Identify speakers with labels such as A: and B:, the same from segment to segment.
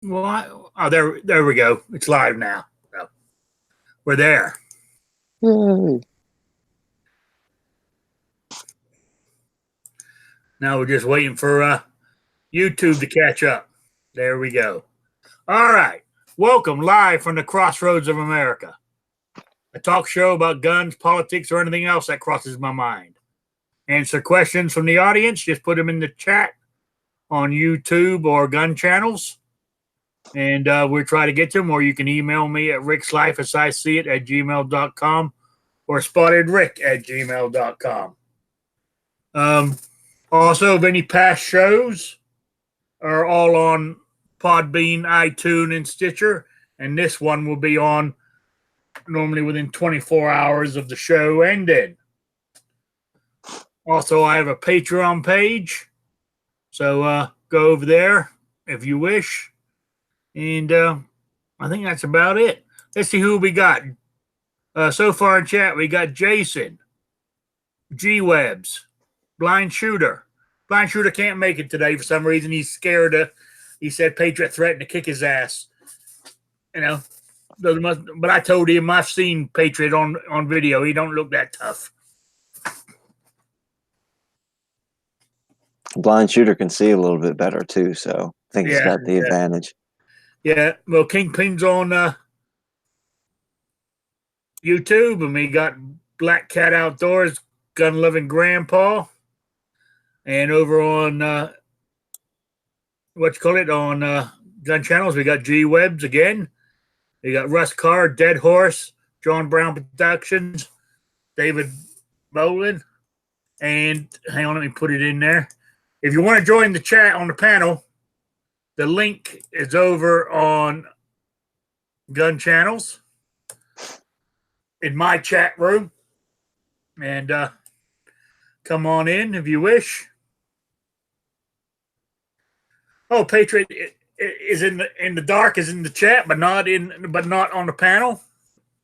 A: Oh, there we go. It's live now. So we're there.
B: Yay.
A: Now we're just waiting for YouTube to catch up. There we go. All right. Welcome live from the crossroads of America. A talk show about guns, politics, or anything else that crosses my mind. Answer questions from the audience. Just put them in the chat on YouTube or gun channels. And we'll try to get to them. Or you can email me at Rickslifeasiseeit at gmail.com or spottedrick@gmail.com. Also, if any past shows are all on Podbean, iTunes, and Stitcher, and this one will be on normally within 24 hours of the show ending. Also, I have a Patreon page, so go over there if you wish. And I think that's about it. Let's see who we got. So far in chat, we got Jason, G-Webs, Blind Shooter. Blind Shooter can't make it today for some reason. He's scared. He said Patriot threatened to kick his ass. You know, but I told him I've seen Patriot on video. He don't look that tough.
B: Blind Shooter can see a little bit better too, so I think he's got the advantage.
A: Yeah, well, Kingpin's on YouTube, and we got Black Cat Outdoors, Gun Loving Grandpa, and over on on gun channels, we got G Webs again. We got Russ Carr, Dead Horse, John Brown Productions, David Bolin, and hang on, let me put it in there. If you want to join the chat on the panel, the link is over on gun channels in my chat room, and come on in if you wish. Oh, Patriot is in the dark, is in the chat, but not on the panel.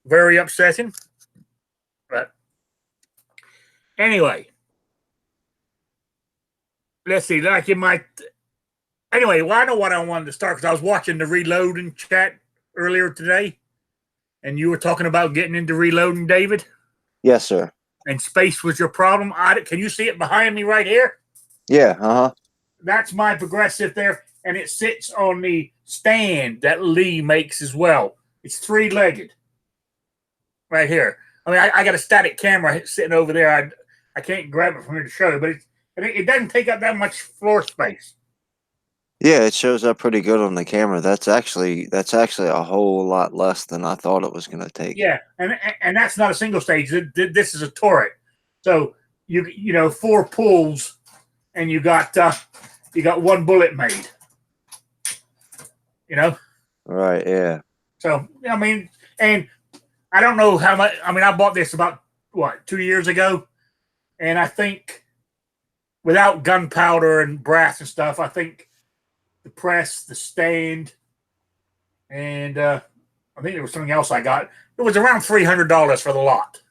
A: Very upsetting. But anyway, let's see. Like it might. Anyway, well, I know what I wanted to start because I was watching the reloading chat earlier today, and you were talking about getting into reloading, David.
B: Yes, sir.
A: And space was your problem. Can you see it behind me right here?
B: Yeah.
A: That's my progressive there, and it sits on the stand that Lee makes as well. It's 3-legged right here. I mean, I got a static camera sitting over there. I can't grab it from here to show you, but it doesn't take up that much floor space.
B: Yeah, it shows up pretty good on the camera. That's actually a whole lot less than I thought it was going to take.
A: Yeah, and that's not a single stage. This is a turret. So you know 4 pulls, and you got 1 bullet made. You know.
B: Right. Yeah.
A: So I mean, and I don't know how much. I mean, I bought this about 2 years ago, and I think without gunpowder and brass and stuff, I think the press, the stand, and I think there was something else I got. It was around $300 for the lot.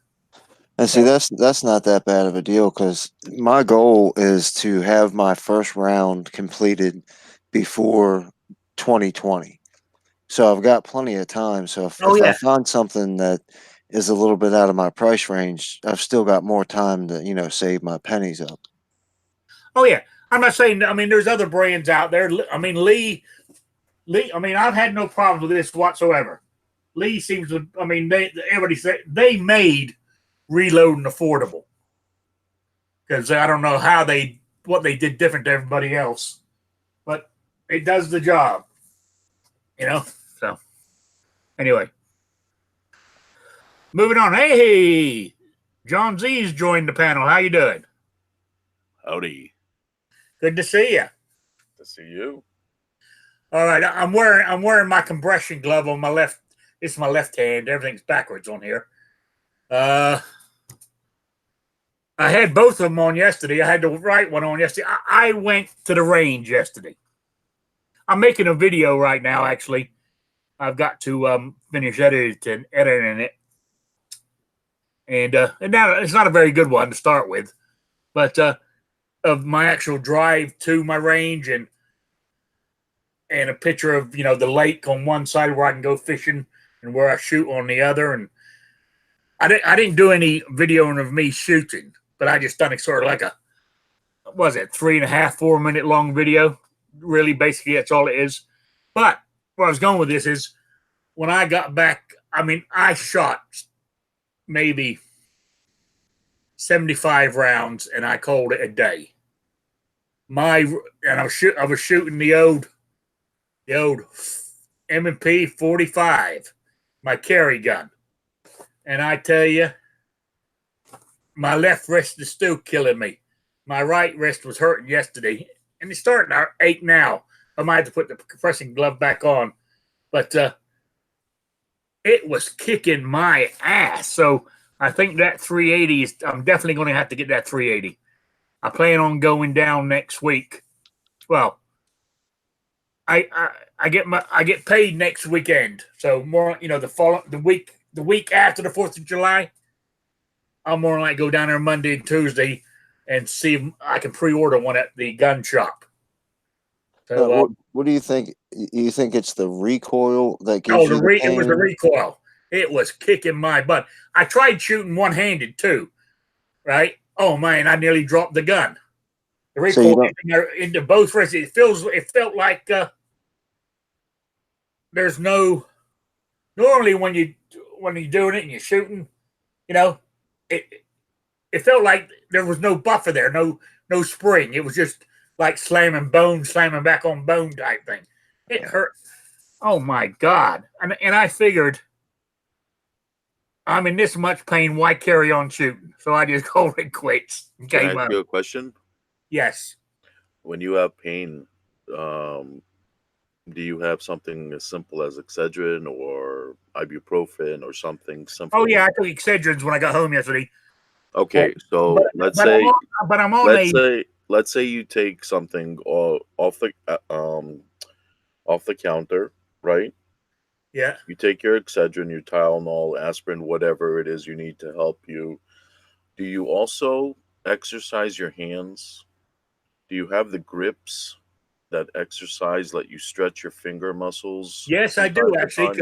B: And see, that's not that bad of a deal because my goal is to have my first round completed before 2020. So I've got plenty of time. So if I find something that is a little bit out of my price range, I've still got more time to, save my pennies up.
A: Oh, yeah. I'm not saying, I mean, there's other brands out there. I mean, Lee, I mean, I've had no problems with this whatsoever. Lee seems to, I mean, everybody said they made reloading affordable. Because I don't know what they did different to everybody else. But it does the job. So, anyway. Moving on. Hey, John Z's joined the panel. How you doing?
C: Howdy.
A: Good to see you.
C: To see you.
A: All right, I'm wearing my compression glove on my left. This is my left hand. Everything's backwards on here. I had both of them on yesterday. I had the right one on yesterday. I went to the range yesterday. I'm making a video right now, actually. I've got to finish editing it. And now it's not a very good one to start with. But of my actual drive to my range and and a picture of the lake on one side where I can go fishing and where I shoot on the other. And I didn't do any videoing of me shooting, but I just done it sort of like a, what was it, 3.5, 4 minute long video. Really, basically, that's all it is. But where I was going with this is when I got back, I shot maybe 75 rounds and I called it a day. I was shooting the old M&P 45, my carry gun. And I tell you, my left wrist is still killing me. My right wrist was hurting yesterday, and it's starting to ache now. I might have to put the compressing glove back on. But it was kicking my ass. So I think that 380 is, I'm definitely going to have to get that 380. I plan on going down next week. Well, I get paid next weekend. So more, the week after the 4th of July, I'll more like go down there Monday and Tuesday and see if I can pre-order one at the gun shop. So,
B: what do you think? You think it's the recoil that gives you the pain?
A: It was the recoil. It was kicking my butt. I tried shooting one-handed too, right? Oh man, I nearly dropped the gun. The recoil into both wrists. It felt like there's no. Normally, when you're doing it and you're shooting, it felt like there was no buffer there, no spring. It was just like slamming back on bone type thing. It hurt. Oh my God! And I figured, I'm in this much pain. Why carry on shooting? So I just called it quits.
C: Can I ask you a question?
A: Yes.
C: When you have pain, do you have something as simple as Excedrin or ibuprofen or something simple?
A: Oh yeah, I took Excedrins when I got home yesterday.
C: Okay, so let's say you take something off the counter, right?
A: Yeah.
C: You take your Excedrin, your Tylenol, aspirin, whatever it is you need to help you. Do you also exercise your hands? Do you have the grips that exercise let you stretch your finger muscles?
A: Yes, I do actually.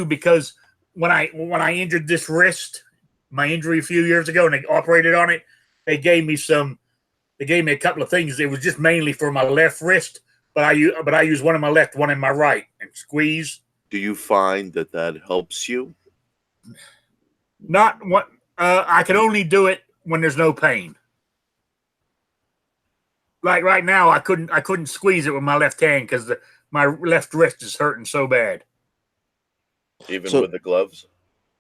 A: Because when I injured this wrist, my injury a few years ago, and they operated on it, they gave me a couple of things. It was just mainly for my left wrist, but I use one in my left, one in my right, and squeeze.
C: Do you find that helps you?
A: Not what I can only do it when there's no pain. Like right now, I couldn't squeeze it with my left hand because my left wrist is hurting so bad.
C: Even with the gloves?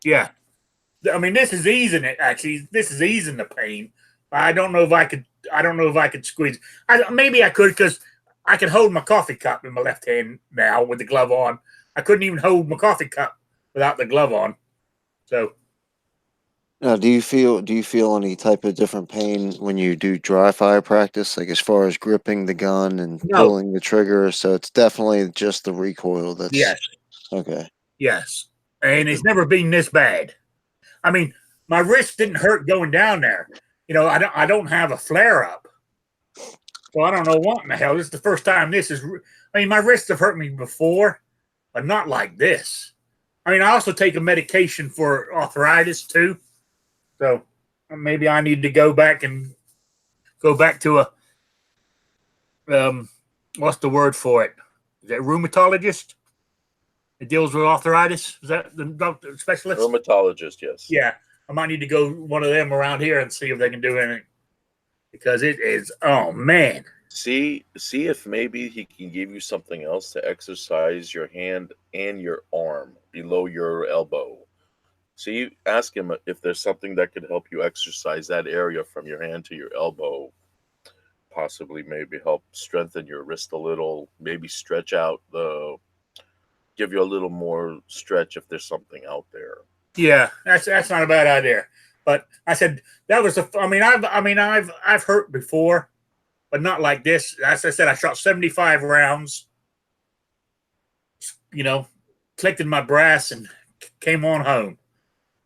A: Yeah. This is easing it. Actually, this is easing the pain. I don't know if I could squeeze. Maybe I could because I can hold my coffee cup in my left hand now with the glove on. I couldn't even hold my coffee cup without the glove on. So.
B: Now, do you feel any type of different pain when you do dry fire practice, like as far as gripping the gun and pulling the trigger? So it's definitely just the recoil. That's
A: yes.
B: Okay.
A: Yes, and it's never been this bad. My wrist didn't hurt going down there. I don't have a flare up, so I don't know what in the hell. This is the first time this is. My wrists have hurt me before, but not like this. I also take a medication for arthritis too, so maybe I need to go back to a what's the word for it? Is that rheumatologist? It deals with arthritis. Is that the doctor specialist?
C: Rheumatologist, yes.
A: Yeah, I might need to go one of them around here and see if they can do anything because it is. Oh man.
C: See if maybe he can give you something else to exercise your hand and your arm below your elbow. See, ask him if there's something that could help you exercise that area from your hand to your elbow. Possibly, maybe help strengthen your wrist a little. Maybe stretch out give you a little more stretch if there's something out there.
A: Yeah, that's not a bad idea. But I said that was I've hurt before, but not like this. As I said, I shot 75 rounds. Collected my brass and came on home.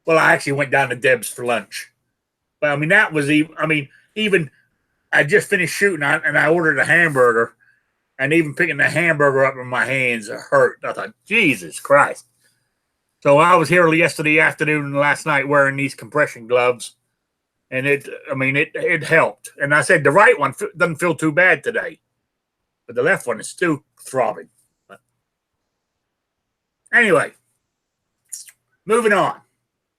A: Well, I actually went down to Deb's for lunch. But that was even I just finished shooting and I ordered a hamburger. And even picking the hamburger up in my hands hurt. I thought, Jesus Christ. So I was here yesterday afternoon and last night wearing these compression gloves. And it helped. And I said, the right one doesn't feel too bad today. But the left one is still throbbing. But anyway, moving on.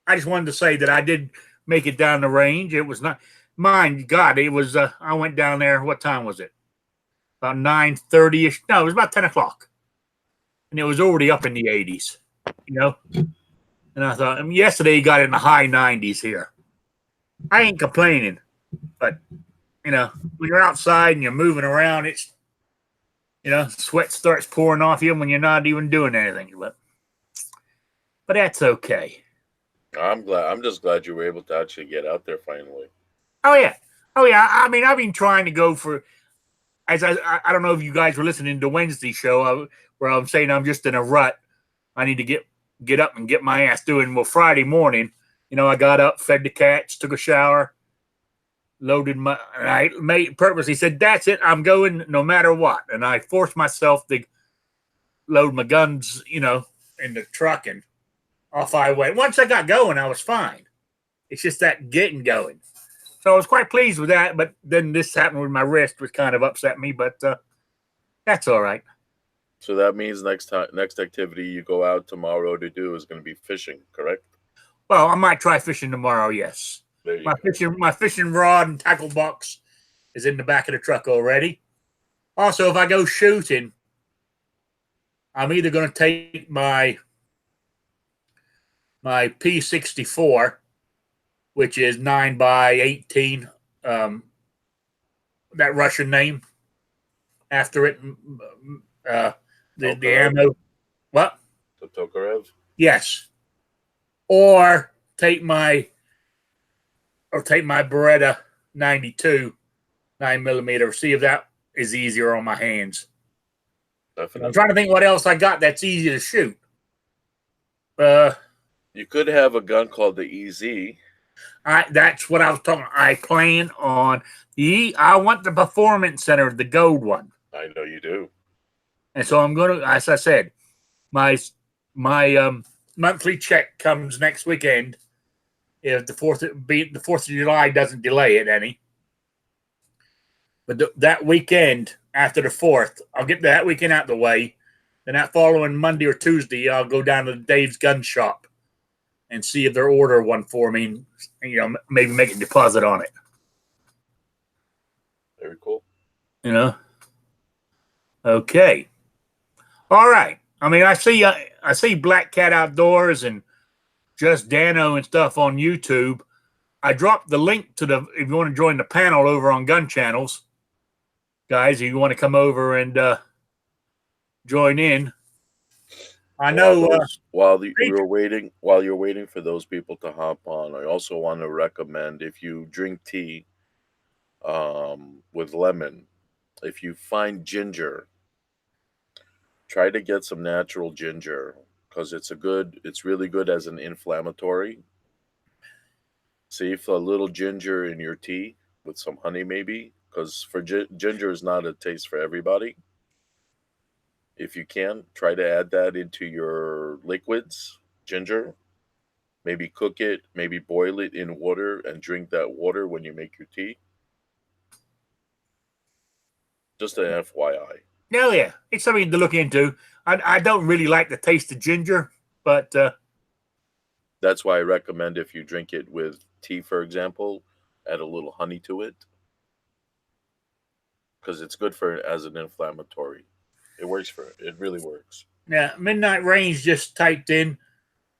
A: I just wanted to say that I did make it down the range. It was not, mind God, it was, I went down there. What time was it? About 9:30ish. No, it was about 10 o'clock. And it was already up in the 80s, you know? And I thought, yesterday got in the high 90s here. I ain't complaining, but, you know, when you're outside and you're moving around, it's, you know, sweat starts pouring off you when you're not even doing anything. But that's okay.
C: I'm just glad you were able to actually get out there finally.
A: Oh, yeah. I mean, I've been trying to go for, as I don't know if you guys were listening to Wednesday show where I'm saying I'm just in a rut. I need to get up and get my ass doing. Well, Friday morning, you know, I got up, fed the cats, took a shower, loaded and I purposely said, that's it. I'm going no matter what. And I forced myself to load my guns, you know, in the truck, and off I went. Once I got going, I was fine. It's just that getting going. So I was quite pleased with that, but then this happened with my wrist, which kind of upset me, but that's all right.
C: So that means next activity you go out tomorrow to do is going to be fishing, correct?
A: Well, I might try fishing tomorrow, yes.
C: There you go.
A: My fishing rod and tackle box is in the back of the truck already. Also, if I go shooting, I'm either going to take my P64, which is 9x18, that Russian name after it, the ammo. What?
C: The Tokarev?
A: Yes. Or take my Beretta 92 9mm. See if that is easier on my hands.
C: Definitely.
A: I'm trying to think what else I got that's easy to shoot.
C: You could have a gun called the EZ.
A: That's what I was talking. I plan on I want the Performance Center, the gold one.
C: I know you do.
A: And so I'm going to, as I said, my monthly check comes next weekend. If the 4th of July doesn't delay it any. But that weekend after the 4th, I'll get that weekend out of the way. Then that following Monday or Tuesday, I'll go down to Dave's gun shop and see if they'll order one for me, and, you know, maybe make a deposit on it.
C: Very cool.
A: You know? Okay. All right. I mean, I see Black Cat Outdoors and Just Dano and stuff on YouTube. I dropped the link to if you want to join the panel over on Gun Channels, guys, if you want to come over and join in. I know.
C: While you're waiting for those people to hop on, I also want to recommend, if you drink tea with lemon, if you find ginger, try to get some natural ginger, because it's really good as an inflammatory. See if a little ginger in your tea with some honey, maybe, because ginger is not a taste for everybody. If you can, try to add that into your liquids, ginger. Maybe cook it, maybe boil it in water and drink that water when you make your tea. Just an FYI.
A: Oh, yeah. It's something to look into. I don't really like the taste of ginger, but
C: that's why I recommend, if you drink it with tea, for example, add a little honey to it, because it's good as an inflammatory. It works it really works.
A: Yeah, Midnight Range just typed in,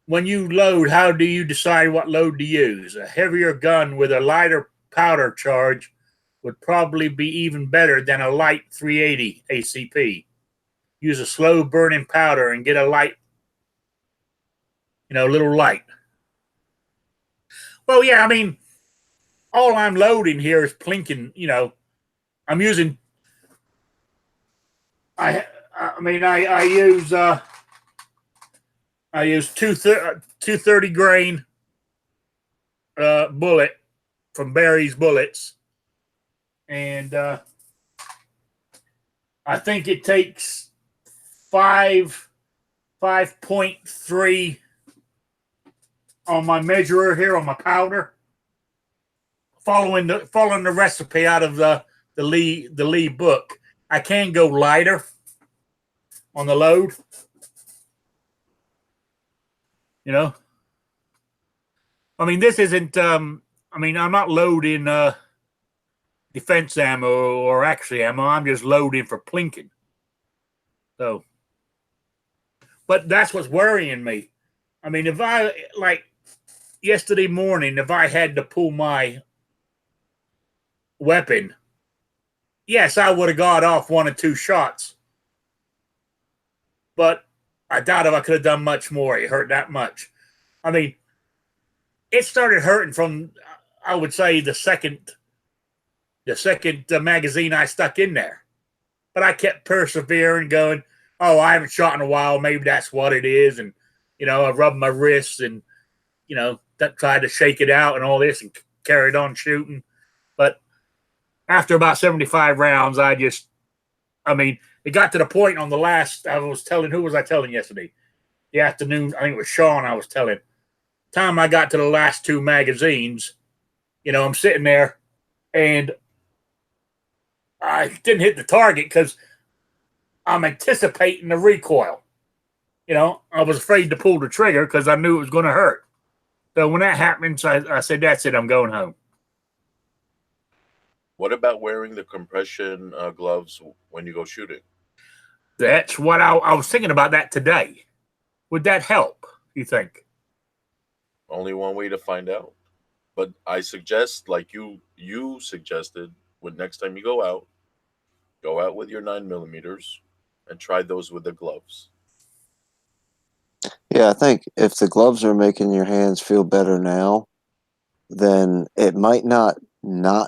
A: when you load, how do you decide what load to use? A heavier gun with a lighter powder charge would probably be even better than a light 380 ACP. Use a slow burning powder and get a light, a little light. Well, yeah, I mean, all I'm loading here is plinking, I'm using, I use 230 grain bullet from Barry's Bullets, and I think it takes 5.3 on my measurer here on my powder. Following the recipe out of the Lee book, I can go lighter on the load. You know, I mean, this isn't. I mean, I'm not loading defense ammo or actually ammo. I'm just loading for plinking. So, but that's what's worrying me. I mean, if I like yesterday morning, if I had to pull my weapon, yes, I would have got off 1 or 2 shots. But I doubt if I could have done much more. It hurt that much. I mean, it started hurting from, I would say, the second magazine I stuck in there. But I kept persevering, going, oh, I haven't shot in a while. Maybe that's what it is. And, you know, I rubbed my wrists and, you know, tried to shake it out and all this and carried on shooting. But after about 75 rounds, I mean, it got to the point on the last, who was I telling yesterday? The afternoon, I think it was Sean I was telling. Time I got to the last 2 magazines, you know, I'm sitting there and I didn't hit the target because I'm anticipating the recoil. You know, I was afraid to pull the trigger because I knew it was going to hurt. So when that happens, I said, that's it, I'm going home.
C: What about wearing the compression gloves when you go shooting?
A: That's what I was thinking about that today. Would that help, you think?
C: Only one way to find out. But I suggest, like you suggested, when next time you go out with your 9mm and try those with the gloves.
B: Yeah, I think if the gloves are making your hands feel better now, then it might not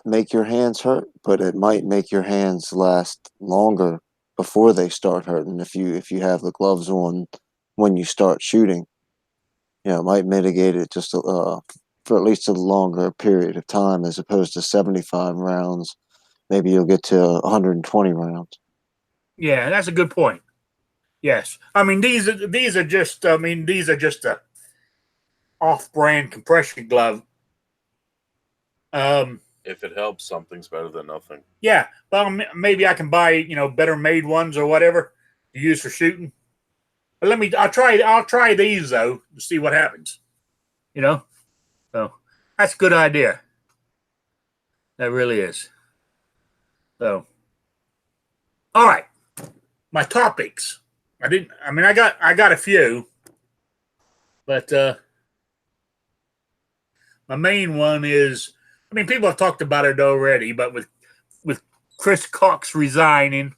B: make your hands hurt, but it might make your hands last longer before they start hurting if you have the gloves on when you start shooting. You know, it might mitigate it just for at least a longer period of time as opposed to 75 rounds. Maybe you'll get to 120 rounds.
A: Yeah, that's a good point. Yes. I mean, these are just a off-brand compression glove.
C: If it helps, something's better than nothing.
A: Yeah, well, maybe I can buy, you know, better made ones or whatever to use for shooting. But I'll try these though to see what happens. You know, so that's a good idea. That really is. So, all right, my topics. I got a few, but my main one is, I mean, people have talked about it already, but with Chris Cox resigning,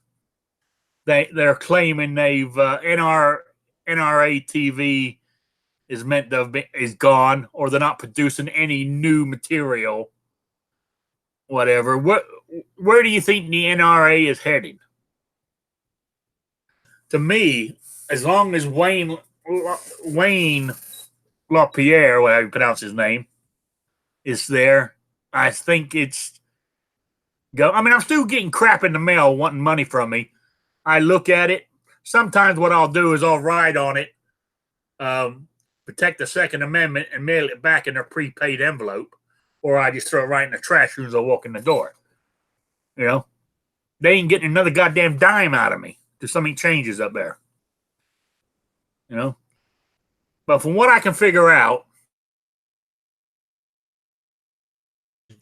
A: they're claiming they've NRA TV is gone, or they're not producing any new material. Whatever. Where do you think the NRA is heading? To me, as long as Wayne LaPierre, whatever you pronounce his name, is there, I think it's go. I mean, I'm still getting crap in the mail wanting money from me. I look at it. Sometimes what I'll do is I'll write on it, protect the Second Amendment, and mail it back in a prepaid envelope, or I just throw it right in the trash as soon as I walk in the door. You know, they ain't getting another goddamn dime out of me till something changes up there. You know, but from what I can figure out,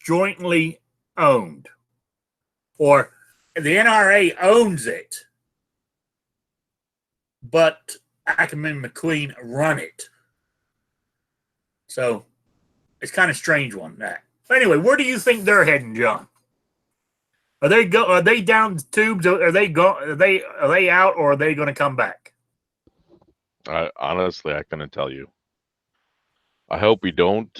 A: jointly owned, or the NRA owns it, but Ackerman McQueen run it. So it's kind of a strange one, that. But anyway, where do you think they're heading, John? Are they down the tubes? Are they out, or are they going to come back?
D: Honestly, I couldn't tell you. I hope we don't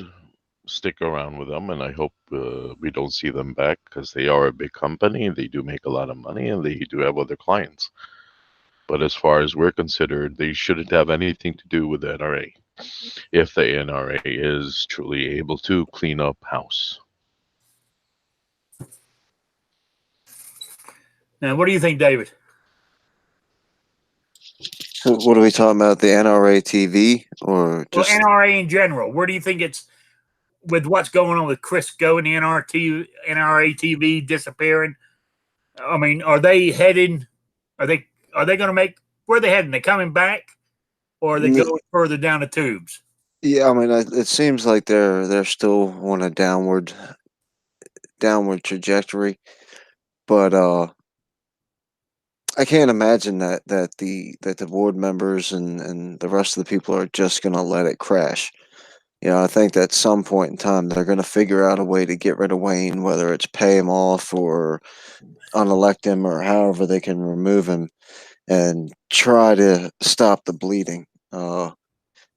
D: stick around with them, and I hope we don't see them back, because they are a big company, they do make a lot of money, and they do have other clients. But as far as we're considered, they shouldn't have anything to do with the NRA, if the NRA is truly able to clean up house.
A: Now, what do you think, David?
B: So what are we talking about? The NRA TV or
A: Well,
B: just
A: NRA in general. Where do you think it's with what's going on with Crisco and the NRA TV disappearing? I mean, are they heading? Are they going to make? Where are they heading? They coming back, or are they going further down the tubes?
B: Yeah, I mean, it seems like they're still on a downward trajectory, but I can't imagine that the board members and the rest of the people are just gonna let it crash. You know, I think that at some point in time they're gonna figure out a way to get rid of Wayne, whether it's pay him off or unelect him or however they can remove him and try to stop the bleeding.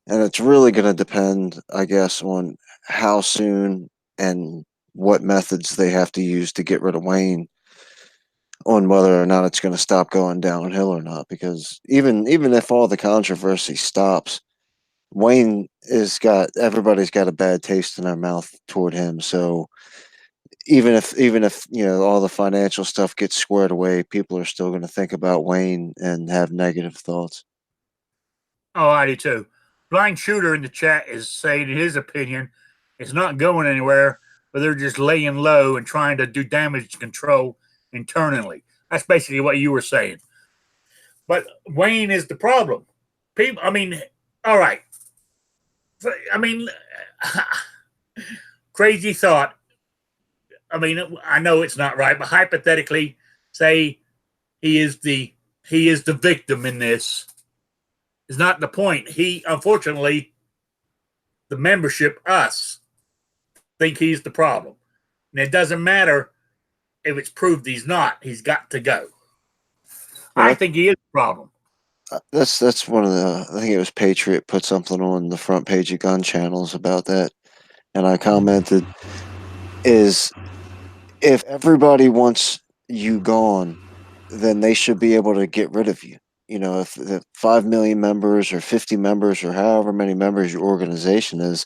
B: And it's really going to depend, I guess, on how soon and what methods they have to use to get rid of Wayne, on whether or not it's going to stop going downhill or not. Because even if all the controversy stops, Wayne is got everybody's got a bad taste in their mouth toward him. So even if you know all the financial stuff gets squared away, people are still going to think about Wayne and have negative thoughts.
A: Oh, I do too. Blind Shooter in the chat is saying, in his opinion, it's not going anywhere, but they're just laying low and trying to do damage control internally. That's basically what you were saying. But Wayne is the problem. People, I mean, all right. I mean, crazy thought. I mean, I know it's not right, but hypothetically, say he is the victim in this. Is not the point. He, unfortunately, the membership, us, think he's the problem. And it doesn't matter if it's proved he's not. He's got to go.
B: Well,
A: I think he is the problem.
B: That's one of the. I think it was Patriot put something on the front page of Gun Channels about that, and I commented, "Is if everybody wants you gone, then they should be able to get rid of you. You know, if the 5 million members or 50 members or however many members your organization is,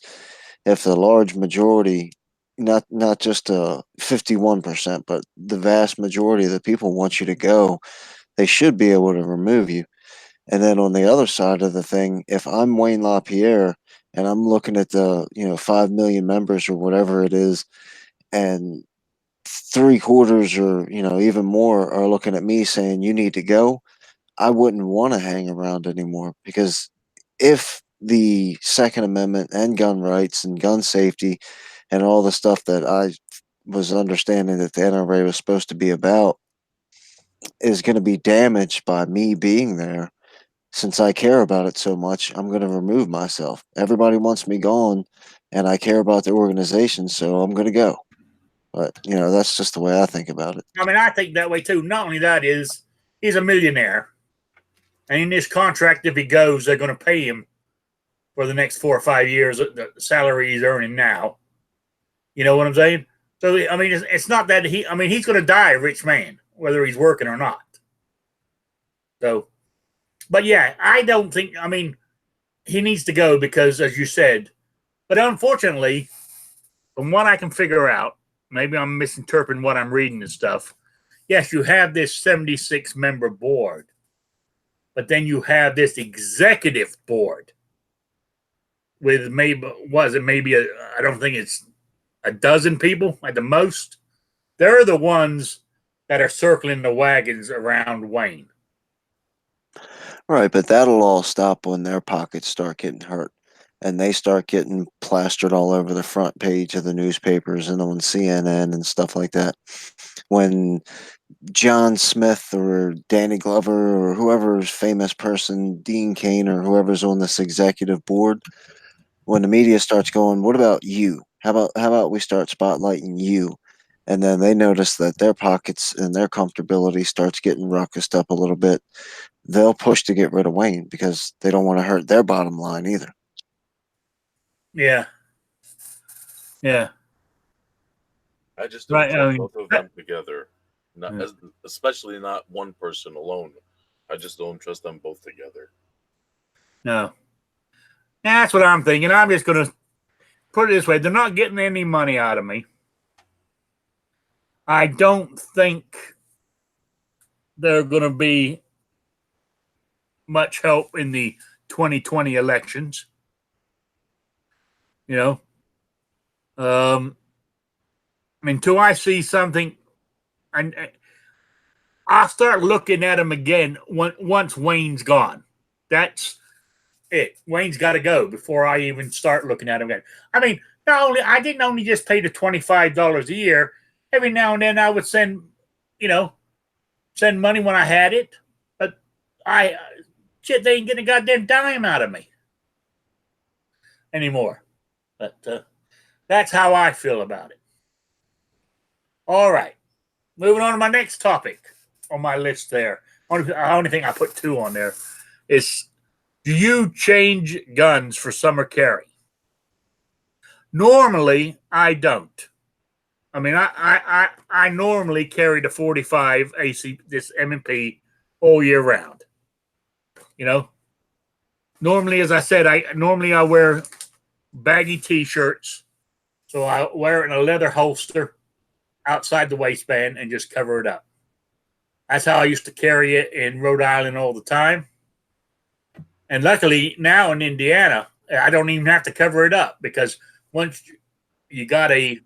B: if the large majority, not just 51%, but the vast majority of the people want you to go, they should be able to remove you." And then on the other side of the thing, if I'm Wayne LaPierre and I'm looking at the 5 million members or whatever it is, and 3/4 or even more are looking at me saying you need to go, I wouldn't want to hang around anymore, because if the Second Amendment and gun rights and gun safety and all the stuff that I was understanding that the NRA was supposed to be about is going to be damaged by me being there, since I care about it so much, I'm going to remove myself. Everybody wants me gone, and I care about the organization, so I'm going to go. But, that's just the way I think about it.
A: I mean, I think that way too. Not only that is, he's a millionaire. And in this contract, if he goes, they're going to pay him for the next 4 or 5 years the salary he's earning now. You know what I'm saying? So, I mean, it's not that he's going to die a rich man, whether he's working or not. So, but yeah, I don't think, I mean, he needs to go because, as you said, but unfortunately, from what I can figure out, maybe I'm misinterpreting what I'm reading and stuff. Yes, you have this 76-member board, but then you have this executive board with maybe, I don't think it's a dozen people at the most. They're the ones that are circling the wagons around Wayne.
B: Right, but that'll all stop when their pockets start getting hurt and they start getting plastered all over the front page of the newspapers and on CNN and stuff like that. When John Smith or Danny Glover or whoever's famous person, Dean Cain or whoever's on this executive board, when the media starts going, what about you? How about we start spotlighting you? And then they notice that their pockets and their comfortability starts getting ruckused up a little bit. They'll push to get rid of Wayne because they don't want to hurt their bottom line either.
A: Yeah. Yeah.
C: I just don't
A: Right,
C: trust both of them together. Especially not one person alone. I just don't trust them both together.
A: No. That's what I'm thinking. I'm just going to put it this way. They're not getting any money out of me. I don't think they're going to be much help in the 2020 elections. You know, until I see something, and I'll start looking at them again once Wayne's gone. That's it. Wayne's got to go before I even start looking at him again. I mean, I didn't only just pay the $25 a year. Every now and then I would send money when I had it, but they ain't getting a goddamn dime out of me anymore. But that's how I feel about it. All right, moving on to my next topic on my list. There, only thing I put 2 on there is: do you change guns for summer carry? Normally, I don't. I mean, I normally carry the 45 AC, this M&P, all year round. You know, normally, as I said, I wear baggy T-shirts, so I wear it in a leather holster outside the waistband and just cover it up. That's how I used to carry it in Rhode Island all the time. And luckily, now in Indiana, I don't even have to cover it up, because once you got a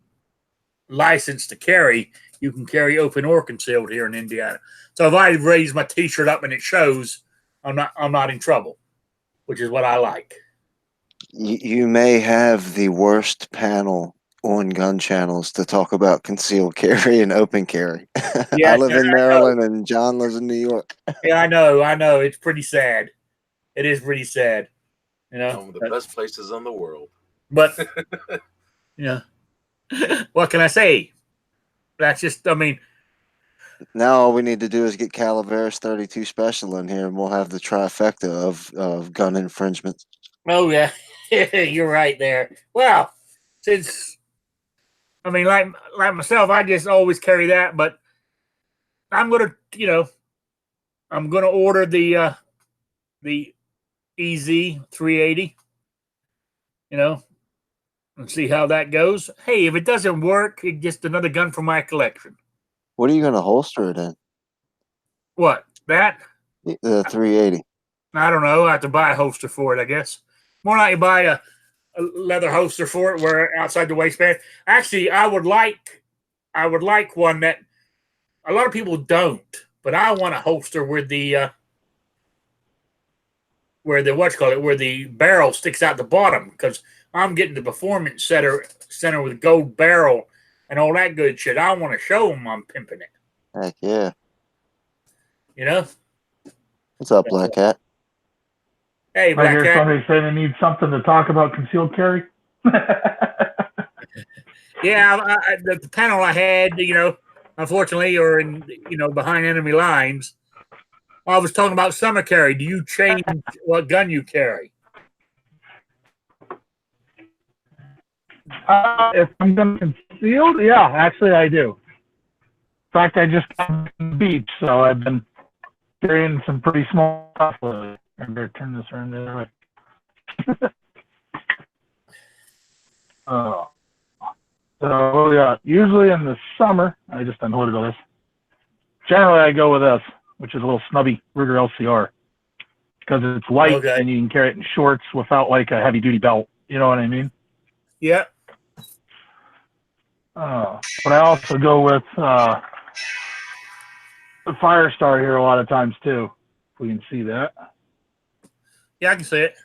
A: license to carry, you can carry open or concealed here in Indiana. So if I raise my T-shirt up and it shows, I'm not in trouble, which is what I like.
B: You may have the worst panel on gun channels to talk about concealed carry and open carry.
A: Yeah,
B: I live in Maryland and John lives in New York.
A: Yeah, I know. It's pretty sad. It is pretty sad. You know,
C: One of the best places in the world.
A: But what can I say? That's just, I mean,
B: now all we need to do is get Calaveras 32 Special in here, and we'll have the trifecta of gun infringements.
A: Oh yeah, you're right there. Well, since like myself, I just always carry that, but I'm gonna order the EZ 380. And see how that goes. Hey, if it doesn't work, it's just another gun from my collection.
B: What are you going to holster it in?
A: What? That?
B: The 380.
A: I don't know. I have to buy a holster for it, I guess. More like you buy a leather holster for it, where outside the waistband. Actually, I would like one that a lot of people don't, but I want a holster where the where the barrel sticks out the bottom, because I'm getting the performance center with gold barrel and all that good shit. I want to show them I'm pimping it.
B: Heck yeah. What's up, Black Cat?
A: Hey, Black
E: I hear
A: Cat.
E: somebody say they need something to talk about concealed carry.
A: Yeah, the panel I had, unfortunately, or in, behind enemy lines, I was talking about summer carry. Do you change what gun you carry?
E: If I'm going to concealed, yeah, actually I do. In fact, I just got to the beach, so I've been carrying some pretty small stuff lately. I better turn this around the other way. So yeah, usually in the summer, I just unhooded this. Generally, I go with this, which is a little snubby Ruger LCR, because it's light and you can carry it in shorts without like a heavy duty belt. You know what I mean?
A: Yeah.
E: But I also go with the Firestar here a lot of times too. If we can see that.
A: Yeah, I can see it.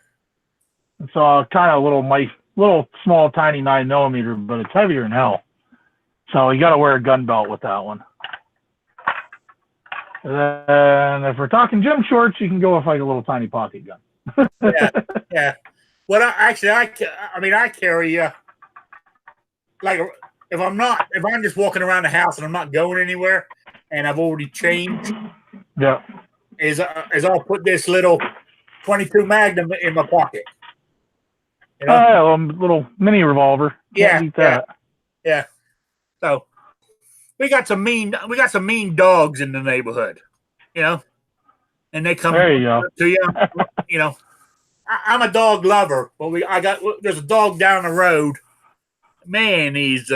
E: It's kind of little small, tiny 9mm, but it's heavier than hell. So you got to wear a gun belt with that one. And if we're talking gym shorts, you can go with like a little tiny pocket gun.
A: Yeah. Well, I carry like if I'm just walking around the house and I'm not going anywhere and I've already changed.
E: Yeah.
A: Is I'll put this little 22 Magnum in my pocket.
E: A little mini revolver. Can't beat that.
A: Yeah. So we got some mean dogs in the neighborhood, and they come
E: there you go.
A: to you. I'm a dog lover, but there's a dog down the road. Man, he's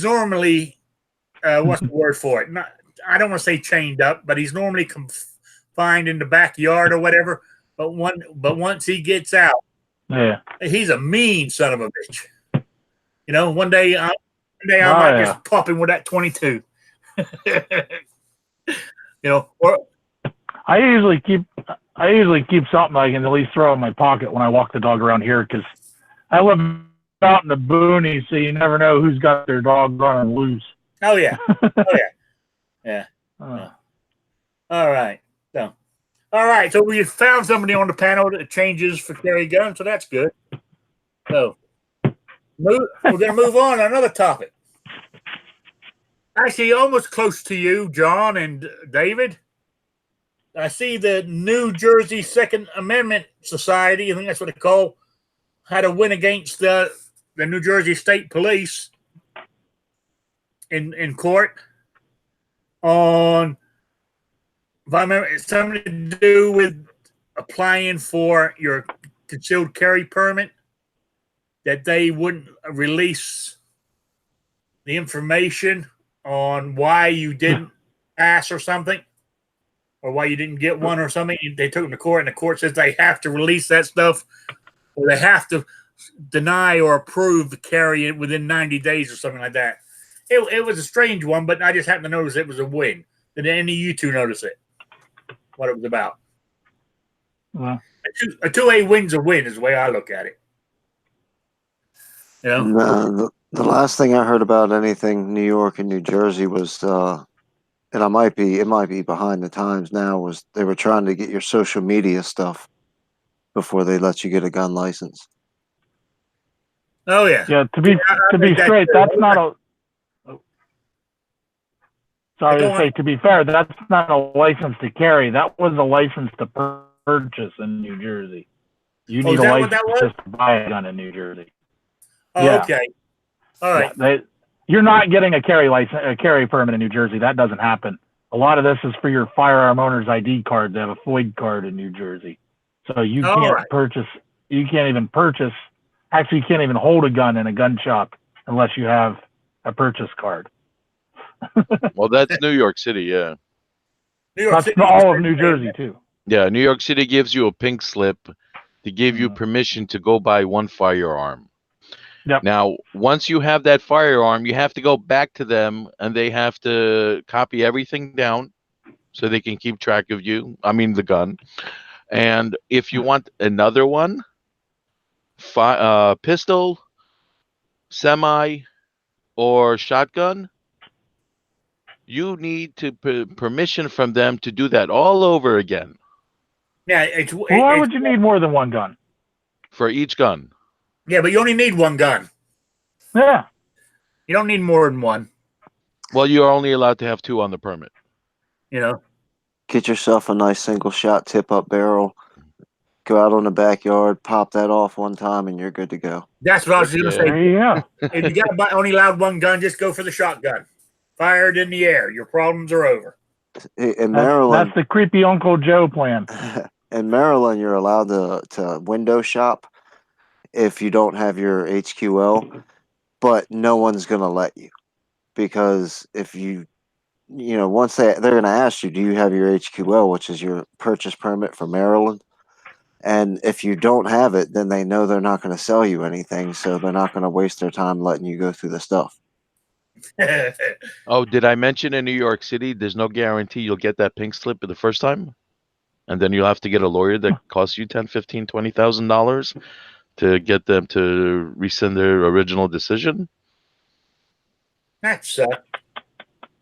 A: normally what's the word for it? I don't want to say chained up, but he's normally find in the backyard or whatever. But once he gets out,
E: Yeah.
A: he's a mean son of a bitch. You know, one day I might just pop him with that 22. You know, or
E: I usually keep something I can at least throw in my pocket when I walk the dog around here, because I live out in the boonies, so you never know who's got their dog running loose.
A: oh yeah, yeah. All right, so we found somebody on the panel that changes for carry gun, so that's good. So we're gonna move on to another topic. Actually, almost close to you, John and David. I see the New Jersey Second Amendment Society, I think that's what they call, had a win against the New Jersey State Police in court on, if I remember, it's something to do with applying for your concealed carry permit, that they wouldn't release the information on why you didn't pass or something, or why you didn't get one or something. They took them to court, and the court says they have to release that stuff, or they have to deny or approve the carry within 90 days or something like that. It was a strange one, but I just happened to notice it was a win. Did any of you two notice it? What it was about?
E: Well,
A: a 2A win's a win is the way I look at it. You know?
B: No, the last thing I heard about anything New York and New Jersey was, and it might be behind the times now, was they were trying to get your social media stuff before they let you get a gun license.
A: Oh yeah.
E: Yeah. To be straight, that's not a. Sorry to say, to be fair, that's not a license to carry. That was a license to purchase in New Jersey. You need a license just to buy a gun in New Jersey.
A: Oh, yeah. Okay. All right.
E: Yeah, you're not getting a carry permit in New Jersey. That doesn't happen. A lot of this is for your firearm owner's ID card. They have a FOID card in New Jersey, so you can't purchase. You can't even purchase. Actually, you can't even hold a gun in a gun shop unless you have a purchase card.
D: Well, that's New York City, yeah.
E: That's all of New Jersey too.
D: Yeah, New York City gives you a pink slip to give you permission to go buy one firearm.
E: Yep.
D: Now, once you have that firearm, you have to go back to them, and they have to copy everything down so they can keep track of you. I mean, the gun. And if you want another one, pistol, semi, or shotgun, you need to permission from them to do that all over again.
A: Yeah,
E: why would you need more than one gun?
D: For each gun.
A: Yeah, but you only need one gun.
E: Yeah.
A: You don't need more than one.
D: Well, you're only allowed to have two on the permit.
A: You know?
B: Get yourself a nice single shot tip up barrel. Go out on the backyard, pop that off one time, and you're good to go.
A: That's what I was going to say.
E: Yeah.
A: If you got only allowed one gun, just go for the shotgun. Fire it in the air. Your problems are over.
B: In Maryland,
E: that's the creepy Uncle Joe plan.
B: In Maryland, you're allowed to window shop if you don't have your HQL, but no one's going to let you, because if once they're going to ask you, do you have your HQL, which is your purchase permit for Maryland? And if you don't have it, then they know they're not going to sell you anything, so they're not going to waste their time letting you go through the stuff.
D: Oh, did I mention in New York City, there's no guarantee you'll get that pink slip the first time? And then you'll have to get a lawyer that costs you $10,000, $15,000, $20,000 to get them to rescind their original decision?
A: That's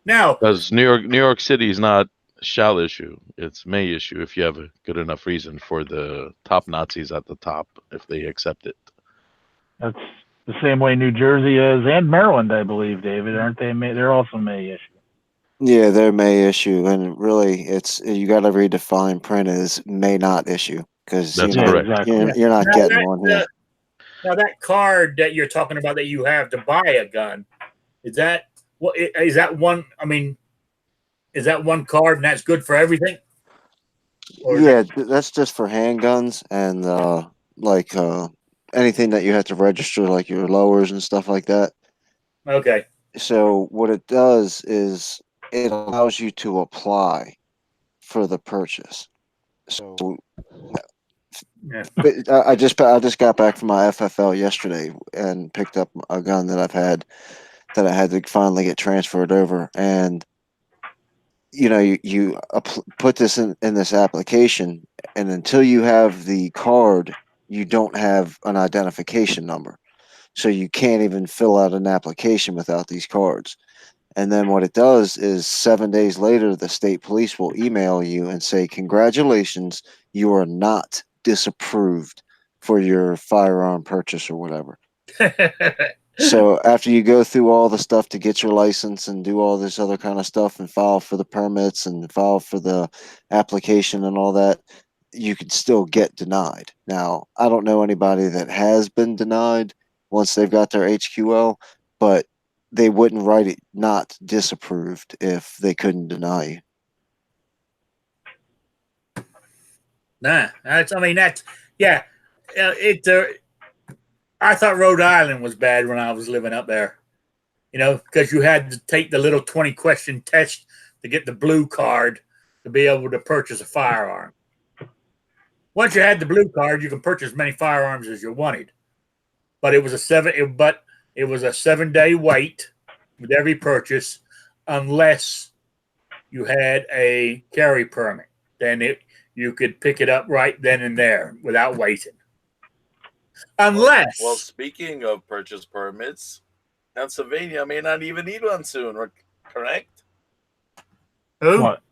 A: now,
D: because New York City is not shall issue, it's may issue if you have a good enough reason for the top Nazis at the top, if they accept it.
E: That's the same way New Jersey is, and Maryland, I believe, David, aren't they? They're also may issue.
B: Yeah, they're may issue, and really, you got to redefine print as may not issue, because
D: that's correct.
E: Exactly.
B: You're not getting one here.
A: Now that card that you're talking about that you have to buy a gun, is that one? I mean, is that one card and that's good for everything?
B: Yeah, that's just for handguns and anything that you have to register, like your lowers and stuff like that.
A: Okay.
B: So what it does is it allows you to apply for the purchase. So
A: Yeah.
B: but I just got back from my FFL yesterday and picked up a gun that I had to finally get transferred over. And you put this in this application, and until you have the card, you don't have an identification number, so you can't even fill out an application without these cards. And then what it does is 7 days later, the state police will email you and say, congratulations, you are not disapproved for your firearm purchase or whatever. So after you go through all the stuff to get your license and do all this other kind of stuff and file for the permits and file for the application and all that, you could still get denied. Now, I don't know anybody that has been denied once they've got their HQL, but they wouldn't write it not disapproved if they couldn't deny you.
A: Nah, yeah. I thought Rhode Island was bad when I was living up there, because you had to take the little 20-question test to get the blue card to be able to purchase a firearm. Once you had the blue card, you can purchase as many firearms as you wanted, but it was a 7-day wait with every purchase, unless you had a carry permit. Then you could pick it up right then and there without waiting. Unless.
C: Well, speaking of purchase permits, Pennsylvania may not even need one soon, correct?
A: Who?
E: What?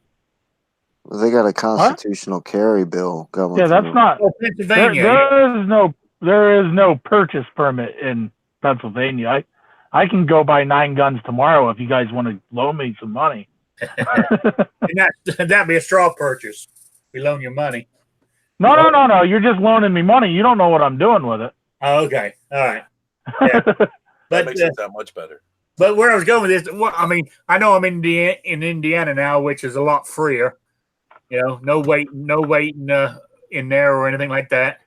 B: Well, they got a constitutional carry bill going.
E: Yeah, that's not.
A: Oh, Pennsylvania.
E: There is no purchase permit in Pennsylvania. I can go buy 9 guns tomorrow if you guys want to loan me some money.
A: That'd be a straw purchase. We loan you money.
E: No. You're just loaning me money. You don't know what I'm doing with it.
A: Oh, okay. All right. Yeah.
C: That makes it that much better.
A: But where I was going with this, I know I'm in Indiana now, which is a lot freer. No waiting in there or anything like that.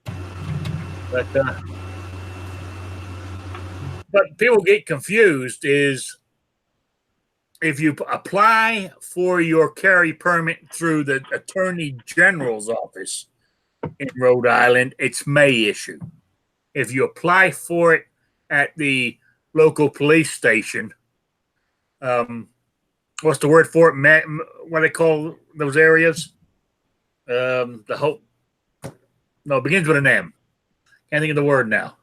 A: But people get confused is if you apply for your carry permit through the Attorney General's office in Rhode Island, it's May issue. If you apply for it at the local police station, what's the word for it? What do they call those areas? It begins with an M. Can't think of the word now.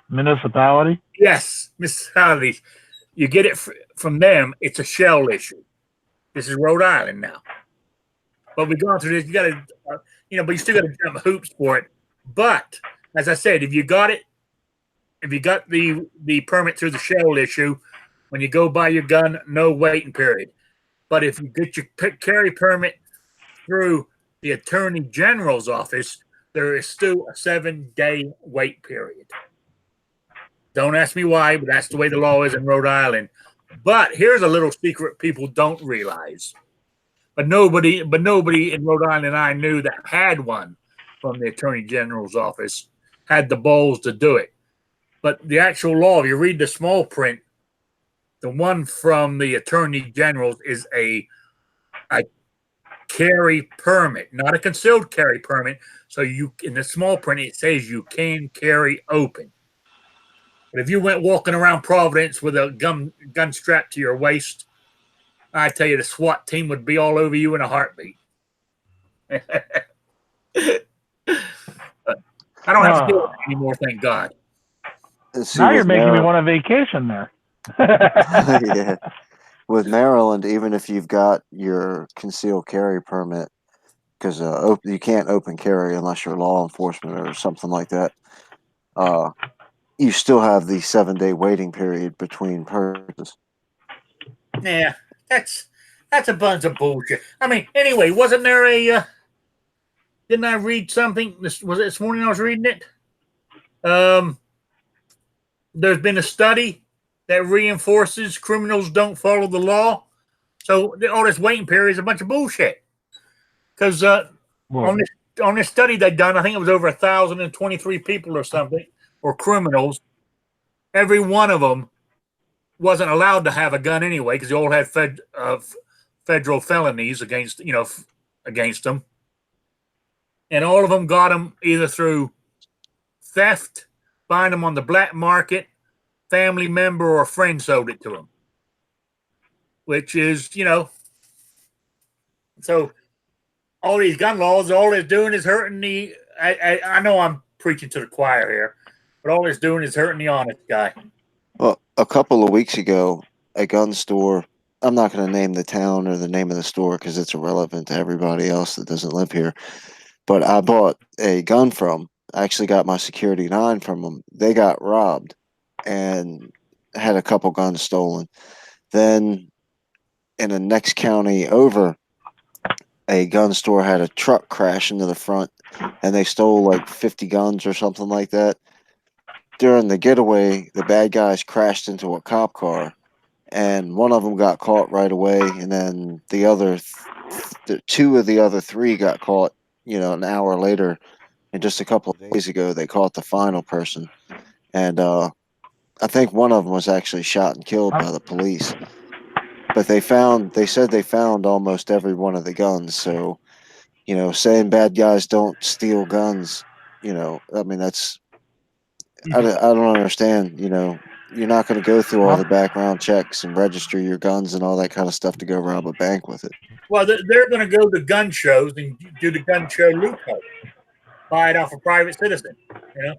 E: Municipality?
A: Yes, municipalities. You get it from them. It's a shell issue. This is Rhode Island now. But we've gone through this. You got to, but you still got to jump hoops for it. But as I said, if you got the permit through the shell issue, when you go buy your gun, no waiting period. But if you get your carry permit through the Attorney General's office, there is still a 7-day wait period. Don't ask me why, but that's the way the law is in Rhode Island. But here's a little secret people don't realize. But nobody in Rhode Island I knew that had one from the Attorney General's office had the balls to do it. But the actual law, if you read the small print, the one from the Attorney General's is a carry permit, not a concealed carry permit. So in the small print, it says you can carry open. But if you went walking around Providence with a gun strapped to your waist, I tell you, the SWAT team would be all over you in a heartbeat. I don't have to do it anymore, thank God.
E: Now you're making me want a vacation there.
B: Yeah. With Maryland, even if you've got your concealed carry permit, because you can't open carry unless you're law enforcement or something like that, you still have the 7-day waiting period between purchases.
A: Yeah, that's a bunch of bullshit. Anyway, wasn't there didn't I read something? Was it this morning I was reading it? There's been a study that reinforces criminals don't follow the law. So all this waiting period is a bunch of bullshit. Because on this study they done, I think it was over 1,023 people or something, or criminals. Every one of them wasn't allowed to have a gun anyway because they all had federal felonies against, against them, and all of them got them either through theft, buying them on the black market, family member or a friend sold it to them, which is, you know, so all these gun laws, all it's doing is hurting the. I know I'm preaching to the choir here, but all it's doing is hurting the honest guy.
B: Well, a couple of weeks ago, a gun store. I'm not going to name the town or the name of the store because it's irrelevant to everybody else that doesn't live here. But I bought a gun from. I actually got my Security 9 from them. They got robbed and had a couple guns stolen. Then in the next county over, a gun store had a truck crash into the front and they stole like 50 guns or something like that. During the getaway, the bad guys crashed into a cop car and one of them got caught right away. And then the other, two of the other three got caught, you know, an hour later. And just a couple of days ago, they caught the final person. And I think one of them was actually shot and killed by the police. But they said they found almost every one of the guns. So, you know, saying bad guys don't steal guns, you know, I mean, that's, I don't understand, you know, you're not going to go through all the background checks and register your guns and all that kind of stuff to go rob a bank with it.
A: Well, they're going to go to gun shows and do the gun show loophole, buy it off a private citizen, you know?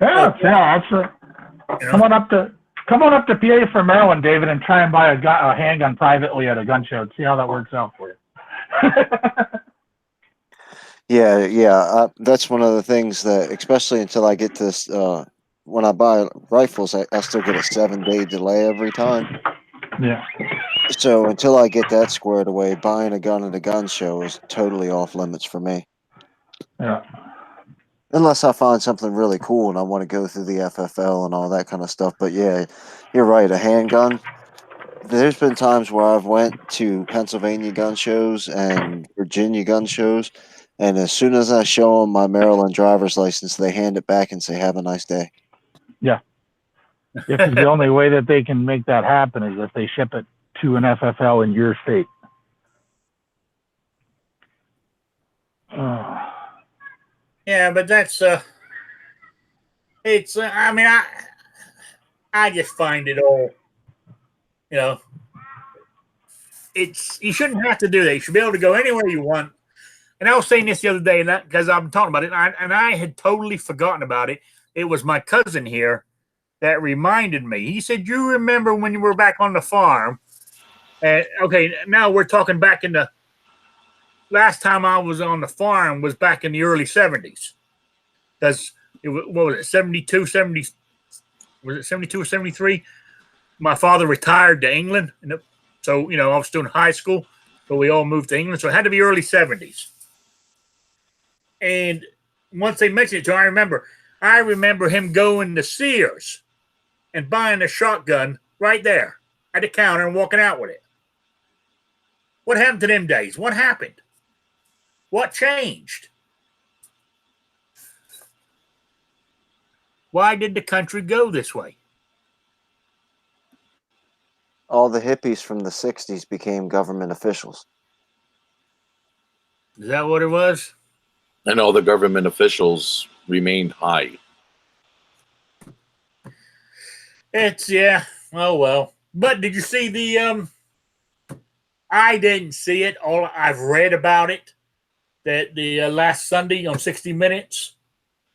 E: Yeah, that's a, come on up to PA from Maryland, David, and try and buy a handgun privately at a gun show and see how that works out for you.
B: Yeah. That's one of the things that, especially until I get this, when I buy rifles, I still get a 7-day delay every time.
E: Yeah.
B: So until I get that squared away, buying a gun at a gun show is totally off limits for me.
E: Yeah.
B: Unless I find something really cool and I want to go through the FFL and all that kind of stuff. But yeah, you're right. A handgun. There's been times where I've went to Pennsylvania gun shows and Virginia gun shows, and as soon as I show them my Maryland driver's license, they hand it back and say, "Have a nice day."
E: Yeah. Because the only way that they can make that happen is if they ship it to an FFL in your state.
A: Yeah, but that's it's. I mean, I just find it all. You know, it's you shouldn't have to do that. You should be able to go anywhere you want. And I was saying this the other day, and because I'm talking about it, and I had totally forgotten about it. It was my cousin here that reminded me. He said, "You remember when you were back on the farm?" Okay, now we're talking back in the last time I was on the farm was back in the early 70s. Because what was it, 72, 70? Was it 72 or 73? My father retired to England, so you know I was still in high school, but we all moved to England, so it had to be early 70s. And once they mentioned it to me, I remember him going to Sears and buying a shotgun right there at the counter and walking out with it. What happened to them days? What happened? What changed? Why did the country go this way?
B: All the hippies from the 60s became government officials.
A: Is that what it was?
C: And all the government officials remained high.
A: It's, yeah. Oh, well. But did you see the, I didn't see it. All I've read about it, that the last Sunday on 60 Minutes,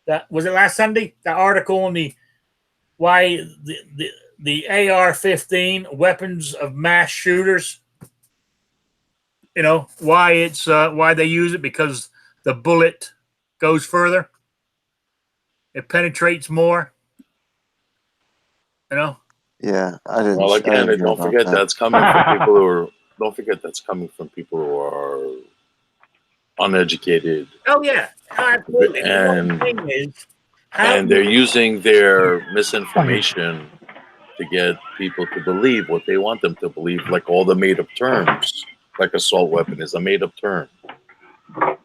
A: that was it last Sunday? The article on why the AR-15 weapons of mass shooters, you know, why it's why they use it, because the bullet goes further, it penetrates more, you know.
B: Yeah, I didn't.
C: Well, again,
B: I didn't
C: don't forget
B: that.
C: that's coming from people who are. Don't forget that's coming from people who are uneducated.
A: Oh yeah, absolutely.
C: And they're using their misinformation to get people to believe what they want them to believe, like all the made-up terms, like assault weapon is a made-up term.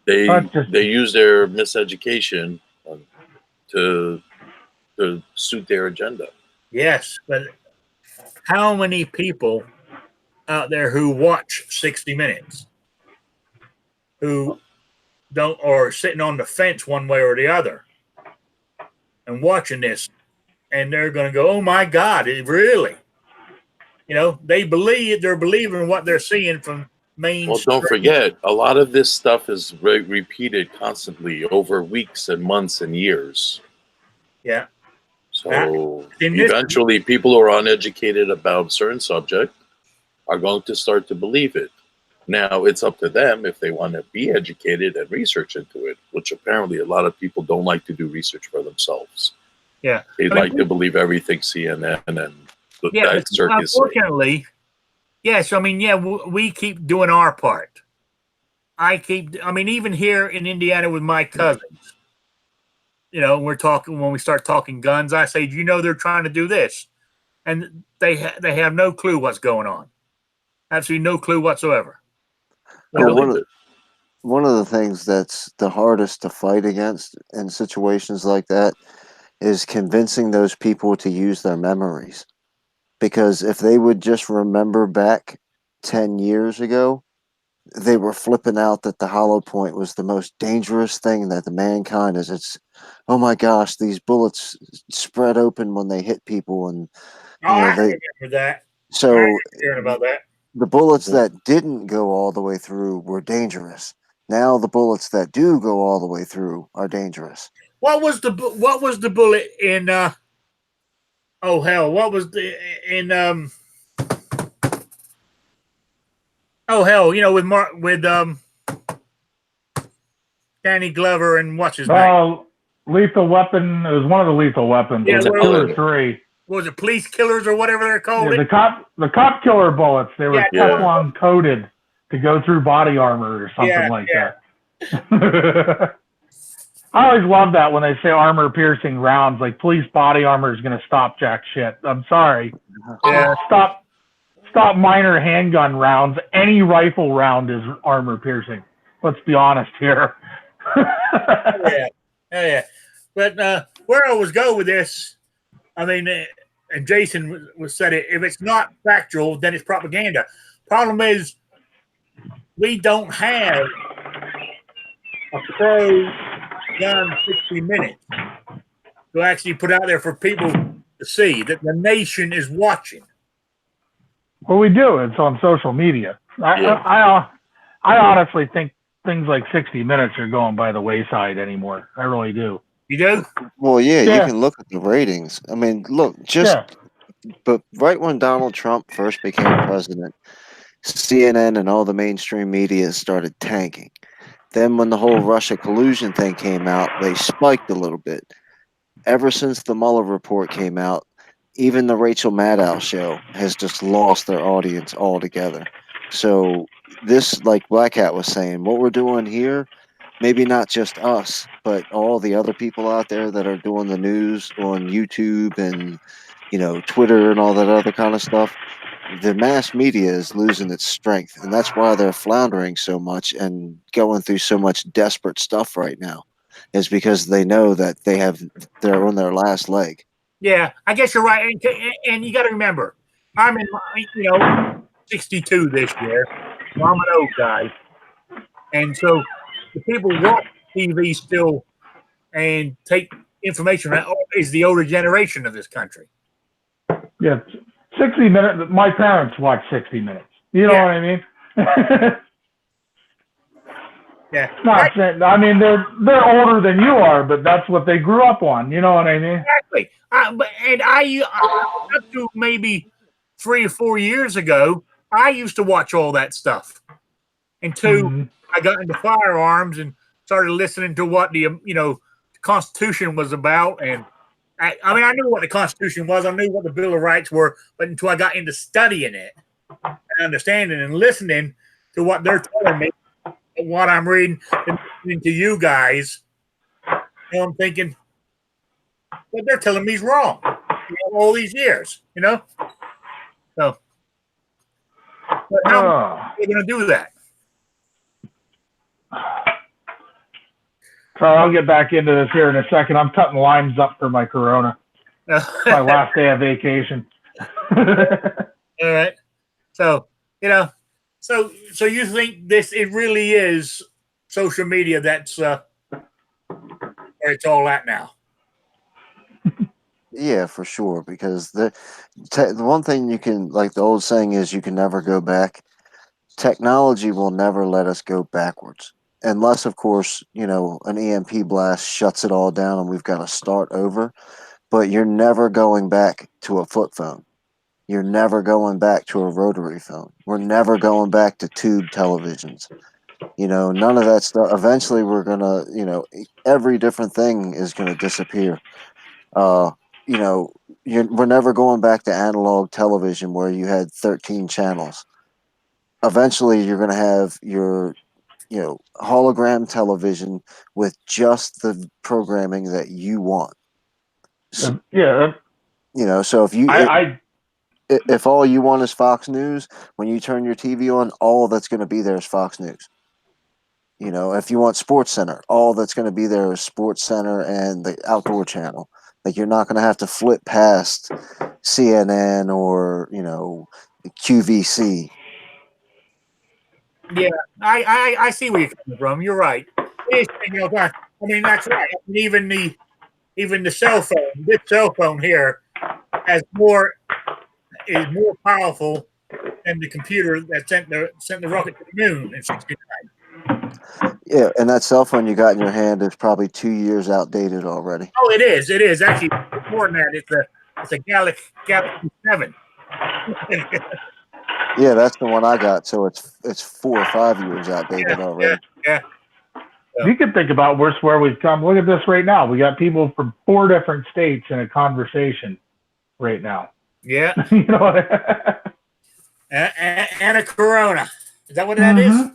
C: They use their miseducation to suit their agenda.
A: Yes, but how many people out there who watch 60 Minutes? who don't or sitting on the fence one way or the other and watching this, and they're going to go, "Oh my God, it really?" They're believing what they're seeing from mainstream.
C: Well, don't forget, a lot of this stuff is repeated constantly over weeks and months and years.
A: Yeah.
C: So eventually, people who are uneducated about a certain subject are going to start to believe it. Now, it's up to them if they want to be educated and research into it, which apparently a lot of people don't like to do research for themselves.
A: Yeah.
C: They like to believe everything CNN and that circus.
A: Unfortunately, yes. I mean, we keep doing our part. Even here in Indiana with my cousins, we're talking, when we start talking guns, I say, they're trying to do this. And they have no clue what's going on. Absolutely no clue whatsoever.
B: Well, one of the things that's the hardest to fight against in situations like that is convincing those people to use their memories. Because if they would just remember back 10 years ago, they were flipping out that the hollow point was the most dangerous thing that the mankind is. It's, oh my gosh, these bullets spread open when they hit people, and
A: I remember that.
B: So
A: hearing about that.
B: The bullets that didn't go all the way through were dangerous. Now the bullets that do go all the way through are dangerous.
A: What was the bullet in? Oh hell! What was in? Oh hell! With Danny Glover and what's his name?
E: Lethal Weapon. It was one of the Lethal Weapons.
A: Yeah,
E: it was 2 or 3.
A: What was it? Police killers or whatever they're called?
E: Yeah, the cop killer bullets. They were Teflon coated to go through body armor or something like that. I always love that when they say armor piercing rounds. Like, police body armor is going to stop jack shit. I'm sorry.
A: Yeah.
E: Stop minor handgun rounds. Any rifle round is armor piercing. Let's be honest here.
A: Yeah. But where I was going with this, and Jason said it, if it's not factual, then it's propaganda. Problem is, we don't have a pro-gun 60 minutes to actually put out there for people to see that the nation is watching.
E: Well, we do. It's on social media. I honestly think things like 60 Minutes are going by the wayside anymore. I really do.
A: You do?
B: Well, yeah, you can look at the ratings. Look, but right when Donald Trump first became president, CNN and all the mainstream media started tanking. Then when the whole Russia collusion thing came out, they spiked a little bit. Ever since the Mueller report came out, even the Rachel Maddow show has just lost their audience altogether. So this, like Black Hat was saying, what we're doing here, maybe not just us, but all the other people out there that are doing the news on YouTube and, Twitter and all that other kind of stuff, the mass media is losing its strength. And that's why they're floundering so much and going through so much desperate stuff right now, is because they know that they're on their last leg.
A: Yeah, I guess you're right. And you got to remember, I'm in, 62 this year. So I'm an old guy. And so the people watch TV still and take information is the older generation of this country.
E: Yeah, 60 Minutes. My parents watch 60 Minutes. You know what I mean?
A: Yeah.
E: They're older than you are, but that's what they grew up on. You know what I mean?
A: Exactly. I up to maybe 3 or 4 years ago, I used to watch all that stuff until I got into firearms and started listening to what the Constitution was about. And I knew what the Constitution was. I knew what the Bill of Rights were, but until I got into studying it and understanding and listening to what they're telling me, and what I'm reading and listening to you guys, I'm thinking, well, they're telling me is wrong. All these years, So, but how are they going to do that?
E: Carl, I'll get back into this here in a second. I'm cutting limes up for my Corona. My last day of vacation.
A: All right. So, so you think it really is social media, that's where it's all at now.
B: Yeah, for sure. Because the one thing you can, like the old saying is, you can never go back. Technology will never let us go backwards, unless, of course, an EMP blast shuts it all down and we've got to start over. But you're never going back to a flip phone. You're never going back to a rotary phone. We're never going back to tube televisions. None of that stuff. Eventually, we're gonna, every different thing is gonna disappear. You know, we're never going back to analog television where you had 13 channels. Eventually, you're gonna have your, hologram television with just the programming that you want.
E: Yeah.
B: So
E: I
B: if all you want is Fox News, when you turn your TV on, all that's going to be there is Fox News. If you want Sports Center, all that's going to be there is Sports Center and the Outdoor Channel. Like, you're not going to have to flip past CNN or, QVC.
A: Yeah, I see where you're coming from. You're right. It is, I mean, that's right. I mean, even the cell phone, this cell phone here is more powerful than the computer that sent the rocket to the moon in '69.
B: Yeah, and that cell phone you got in your hand is probably 2 years outdated already.
A: Oh, it is. It is actually more than that. It's a Galaxy 7.
B: Yeah, that's the one I got. So it's 4 or 5 years outdated already.
A: Yeah.
E: You can think about where we've come. Look at this right now. We got people from 4 different states in a conversation right now.
A: Yeah.
E: And
A: a Corona. Is that what that is?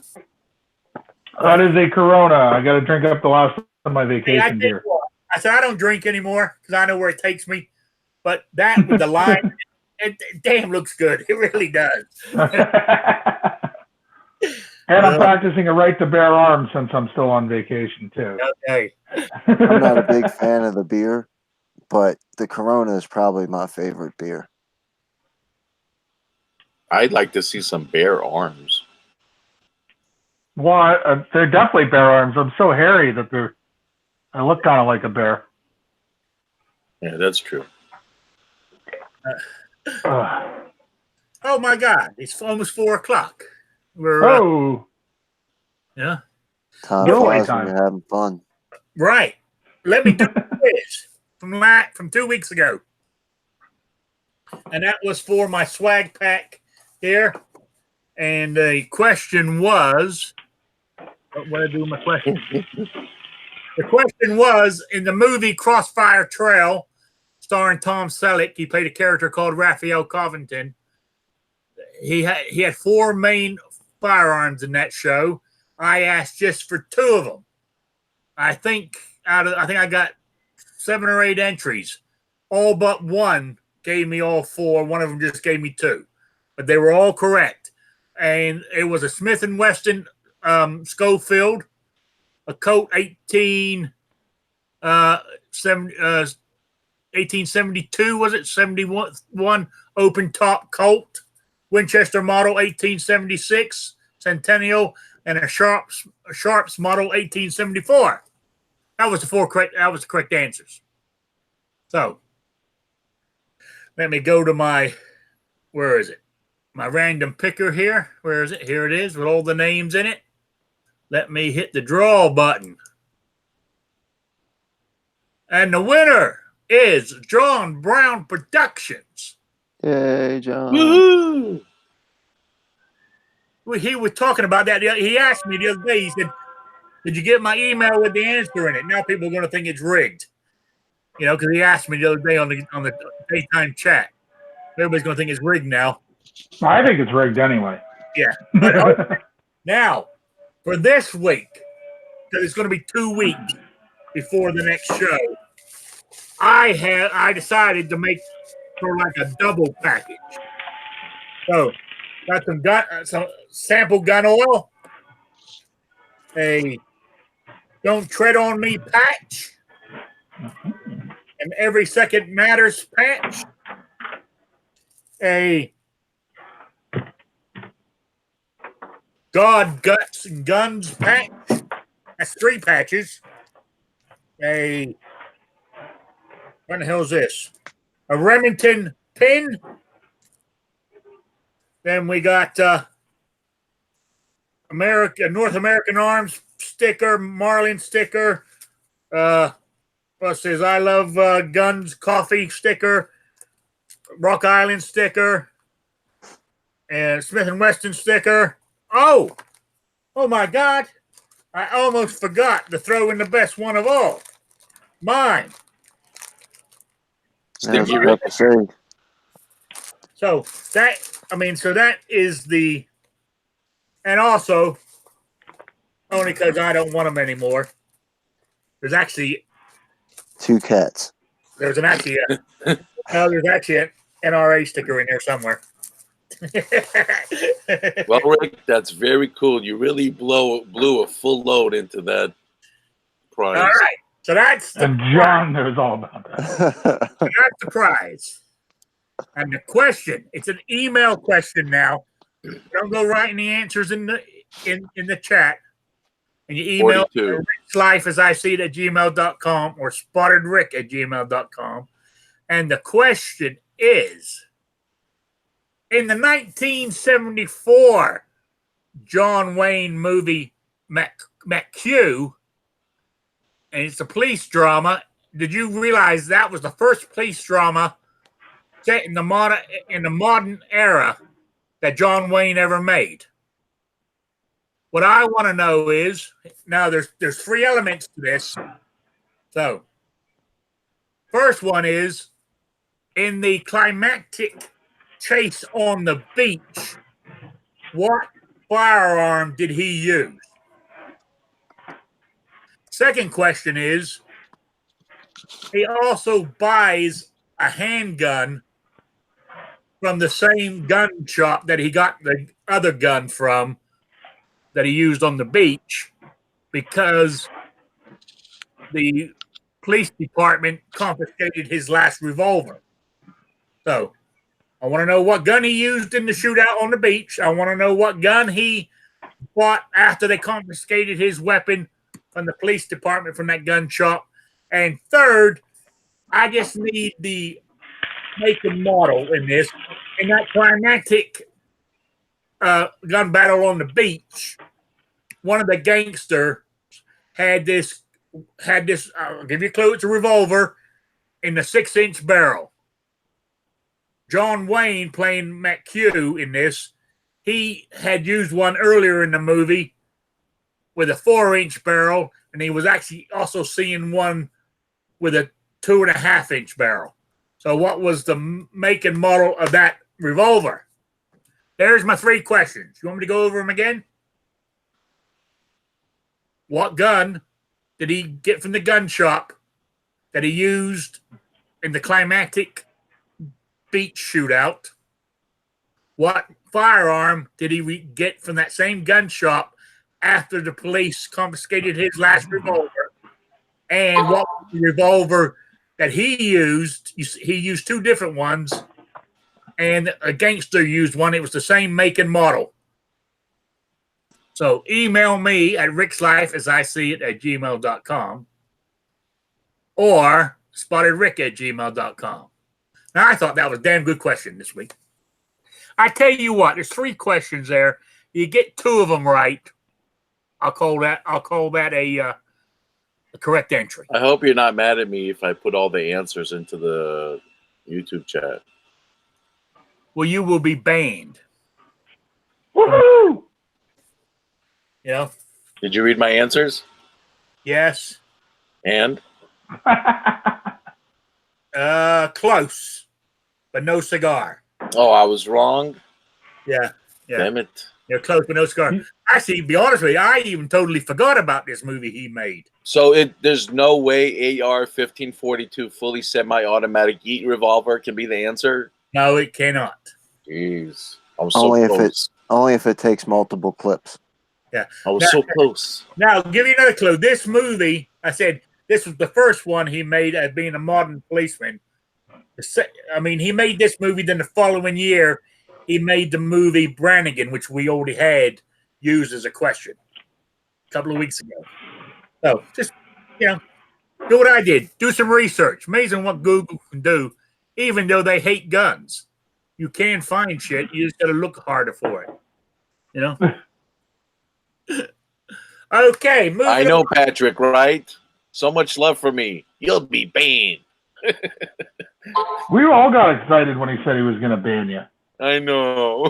E: That is a Corona. I got to drink up the last of my vacation beer.
A: I said I don't drink anymore because I know where it takes me. But that with the lime, it damn looks good. It really does.
E: And I'm practicing a right to bear arms since I'm still on vacation too.
A: Okay.
B: I'm not a big fan of the beer, but the Corona is probably my favorite beer.
C: I'd like to see some bear arms.
E: Well, they're definitely bear arms. I'm so hairy that I look kind of like a bear.
C: Yeah, that's true.
A: Oh my God! It's almost 4 o'clock.
E: We're
A: yeah.
B: Time flies when you're having fun.
A: Right. Let me do this from 2 weeks ago, and that was for my swag pack here. And the question was, what did I do with my question? The question was, in the movie Crossfire Trail, starring Tom Selleck, he played a character called Raphael Covington. He had 4 main firearms in that show. I asked just for 2 of them. I think I got 7 or 8 entries. All but one gave me all 4. One of them just gave me 2, but they were all correct. And it was a Smith & Wesson Schofield, a Colt 1872, was it? 71 open top Colt, Winchester model 1876 Centennial, and a Sharps model 1874. That was the correct answers. So let me go to where is it? My random picker here. Where is it? Here it is with all the names in it. Let me hit the draw button. And the winner is John Brown Productions.
B: Yay, John.
C: Woohoo!
A: He was talking about that. He asked me the other day, he said, did you get my email with the answer in it? Now people are going to think it's rigged. Because he asked me the other day on the daytime chat. Everybody's going to think it's rigged now.
E: I think it's rigged anyway.
A: Yeah. But now, for this week, because it's going to be 2 weeks before the next show, I decided to make sort of like a double package. So, got some sample gun oil, a Don't Tread on Me patch, an Every Second Matters patch, a God, Guts, and Guns patch, That's 3 patches. What the hell is this? A Remington pin. Then we got North American Arms sticker, Marlin sticker. What's this? I love guns, coffee sticker, Rock Island sticker, and Smith and Wesson sticker. Oh my God! I almost forgot to throw in the best one of all. Mine.
C: Sticky
B: Yeah,
C: Rick.
A: So that is the, and also only because I don't want them anymore. There's actually
B: 2 cats.
A: there's an NRA sticker in there somewhere.
C: Well, Rick, that's very cool. You really blew a full load into that prize.
A: All right, so that's the
E: And John knows all about that.
A: that's the prize. And the question, it's an email question now. Don't go writing the answers in the chat. And you email
C: 42.
A: rickslifeasiseeit@gmail.com or spottedrick@gmail.com. And the question is, in the 1974 John Wayne movie McQ, and it's a police drama, did you realize that was the first police drama set in the modern era that John Wayne ever made? What I want to know is, now there's 3 elements to this. So, first one is, in the climactic chase on the beach, what firearm did he use? Second question is, he also buys a handgun from the same gun shop that he got the other gun from that he used on the beach, because the police department confiscated his last revolver. So I want to know what gun he used in the shootout on the beach. I want to know what gun he bought after they confiscated his weapon from the police department from that gun shop. And third, I just need the make and model in this. In that climactic gun battle on the beach, one of the gangsters had this. I'll give you a clue. It's a revolver in the 6-inch barrel. John Wayne, playing McQ in this, he had used one earlier in the movie with a 4-inch barrel, and he was actually also seeing one with a 2.5-inch barrel. So what was the make and model of that revolver? There's my 3 questions. You want me to go over them again? What gun did he get from the gun shop that he used in the climactic beach shootout? What firearm did he get from that same gun shop after the police confiscated his last revolver? And what revolver that he used? He used 2 different ones, and a gangster used one. It was the same make and model. So email me at rickslifeasiseeit@gmail.com or spottedrick@gmail.com. Now, I thought that was a damn good question this week. I tell you what, there's 3 questions there. You get 2 of them right, I'll call that a correct entry.
C: I hope you're not mad at me if I put all the answers into the YouTube chat.
A: Well, you will be banned.
E: Woohoo!
A: You know?
C: Did you read my answers?
A: Yes.
C: And?
A: Close, but no cigar.
C: Oh, I was wrong?
A: Yeah.
C: Damn it.
A: You're close, but no cigar. Actually, to be honest with you, I even totally forgot about this movie he made.
C: So there's no way AR-1542 fully semi-automatic Yeet revolver can be the answer?
A: No, it cannot.
C: Jeez. I was so close.
B: Only if it takes multiple clips.
A: Yeah.
C: I was so close.
A: Now, I'll give you another clue. This movie, I said, this was the first one he made as being a modern policeman. He made this movie. Then the following year, he made the movie Brannigan, which we already had used as a question a couple of weeks ago. So just, do what I did. Do some research. Amazing what Google can do, even though they hate guns. You can find shit. You just got to look harder for it. Okay, moving
C: I know,
A: on.
C: Patrick, right? So much love for me. You'll be banned.
E: We all got excited when he said he was going to ban you.
C: I know.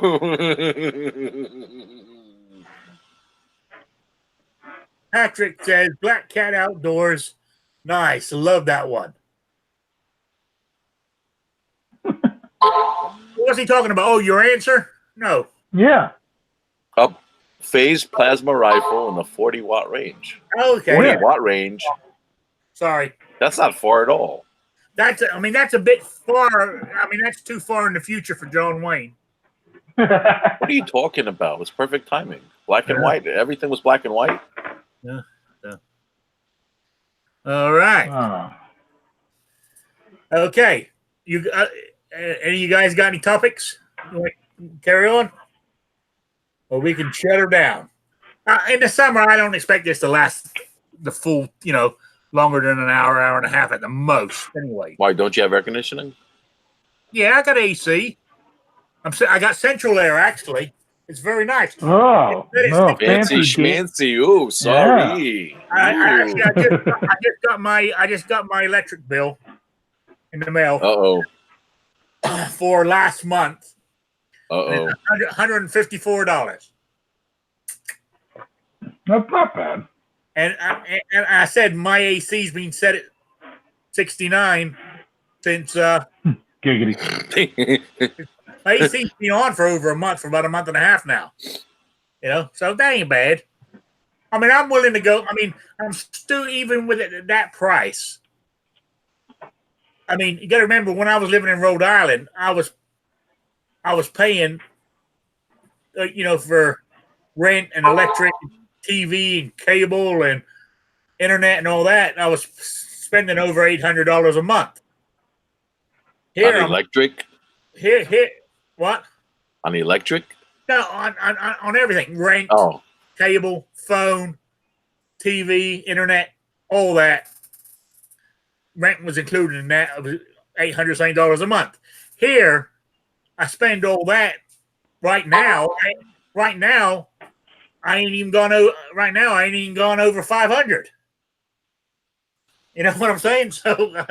A: Patrick says Black Cat Outdoors. Nice. Love that one. What's he talking about? Oh, your answer? No.
E: Yeah.
C: Up phase plasma rifle in the 40-watt range.
A: Okay.
C: 40-watt range.
A: Sorry.
C: That's not far at all.
A: That's a bit far. That's too far in the future for John Wayne.
C: What are you talking about? It's perfect timing. Black and white. Everything was black and white.
A: Yeah. All right. Okay. You any of you guys got any topics? You want to carry on? Or we can shut her down. In the summer, I don't expect this to last the full, longer than an hour, hour and a half at the most. Anyway.
C: Why, don't you have air conditioning?
A: Yeah, I got AC. I got central air, actually. It's very nice.
E: Oh, no,
C: fancy schmancy. Ooh, sorry.
A: Yeah. I just got my electric bill in the mail. For last month. $154.
E: That's not bad.
A: And I said my AC's been set at 69 since
E: giggity.
A: My AC's been on for over a month, for about a month and a half now. So that ain't bad. I'm willing to go. I'm still, even with it at that price. You got to remember, when I was living in Rhode Island, I was paying, for rent and electric, TV and cable and internet and all that. I was spending over $800 a month.
C: Here, on electric.
A: Here. What?
C: On electric?
A: No, on everything. Rent, cable, phone, TV, internet, all that. Rent was included in that. It was $800 a month. Here, I spend all that right now. I ain't even gone over 500. You know what I'm saying? So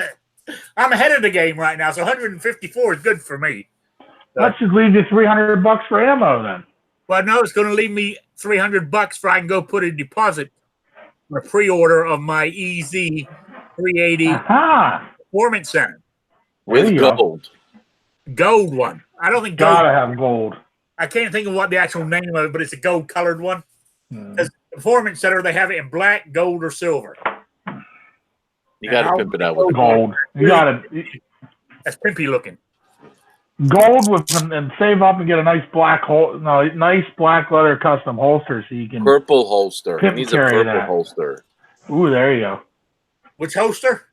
A: I'm ahead of the game right now. So 154 is good for me.
E: That should leave you $300 for ammo then.
A: Well, no, it's going to leave me $300 for I can go put a deposit for a pre-order of my EZ 380 Performance Center.
C: With gold.
A: Gold one. I don't think
E: gotta have gold.
A: I can't think of what the actual name of it, but it's a gold colored one. Because the Performance Center, they have it in black, gold, or silver.
C: You got to pimp it out with
E: gold. You got to.
A: That's pimpy looking.
E: Gold and save up and get a nice black nice black leather custom holster so you can.
C: Purple holster. He needs a purple holster.
E: Ooh, there you go.
A: Which holster?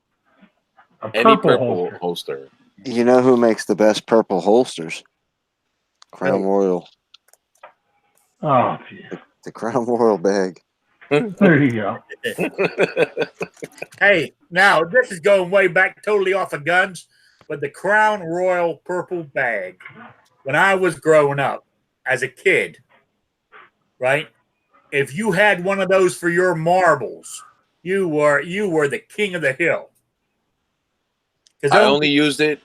C: Any purple holster.
B: You know who makes the best purple holsters? Crown Royal.
E: Oh, gee.
B: The Crown Royal bag.
E: There you go.
A: Hey, now this is going way back, totally off of guns, but the Crown Royal purple bag. When I was growing up as a kid, right? If you had one of those for your marbles, you were the king of the hill.
C: I only used it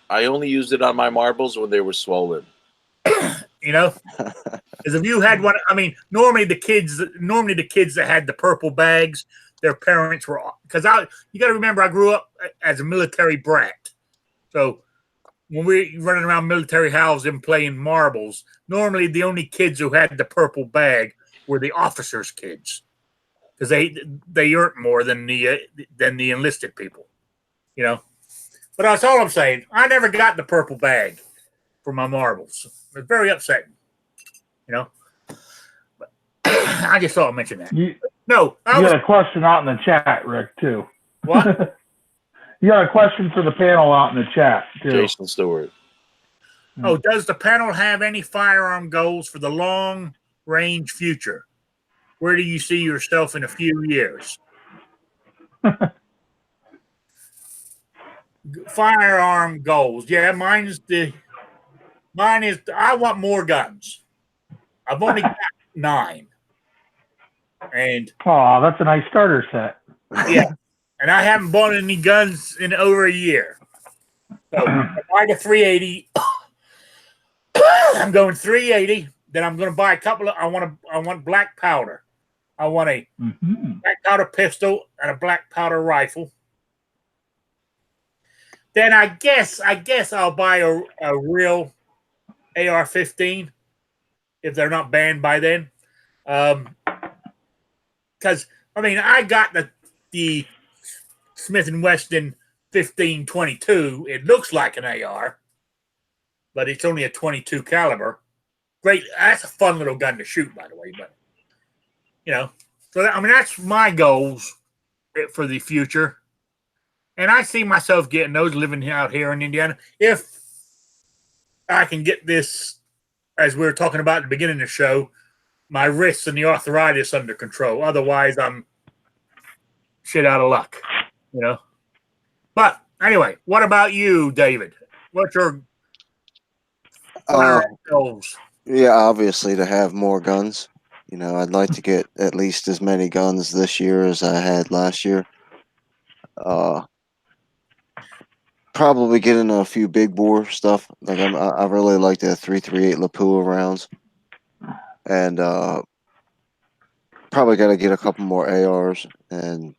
C: on my marbles when they were swollen.
A: Because if you had one, normally the kids that had the purple bags, their parents were, because you got to remember, I grew up as a military brat. So when we running around military houses and playing marbles, normally the only kids who had the purple bag were the officers' kids, because they earned more than the enlisted people, But that's all I'm saying. I never got the purple bag for my marbles. It's very upsetting, But I just thought I'd mention that.
E: You got a question out in the chat, Rick, too.
A: What?
E: You got a question for the panel out in the chat, too.
C: Jason Stewart.
A: Oh, does the panel have any firearm goals for the long-range future? Where do you see yourself in a few years? Firearm goals. Yeah, mine is I want more guns. I've only got 9. And
E: Oh, that's a nice starter set.
A: yeah, and I haven't bought any guns in over a year. So I buy the 380. I'm going 380. Then I'm going to buy a couple of. I want black powder. I want a black powder pistol and a black powder rifle. Then I guess I'll buy a real AR-15 if they're not banned by then. Because I mean, I got the Smith & Wesson 1522. It looks like an AR, but it's only a 22 caliber. Great, that's a fun little gun to shoot, by the way. But so I mean, that's my goals for the future, and I see myself getting those living out here in Indiana if I can get this, as we were talking about at the beginning of the show, my wrists and the arthritis under control. Otherwise, I'm shit out of luck, But anyway, what about you, David? What's your goals?
B: Yeah, obviously to have more guns. I'd like to get at least as many guns this year as I had last year. Probably get into a few big bore stuff. Like I really like the 338 Lapua rounds, and probably got to get a couple more ARs, and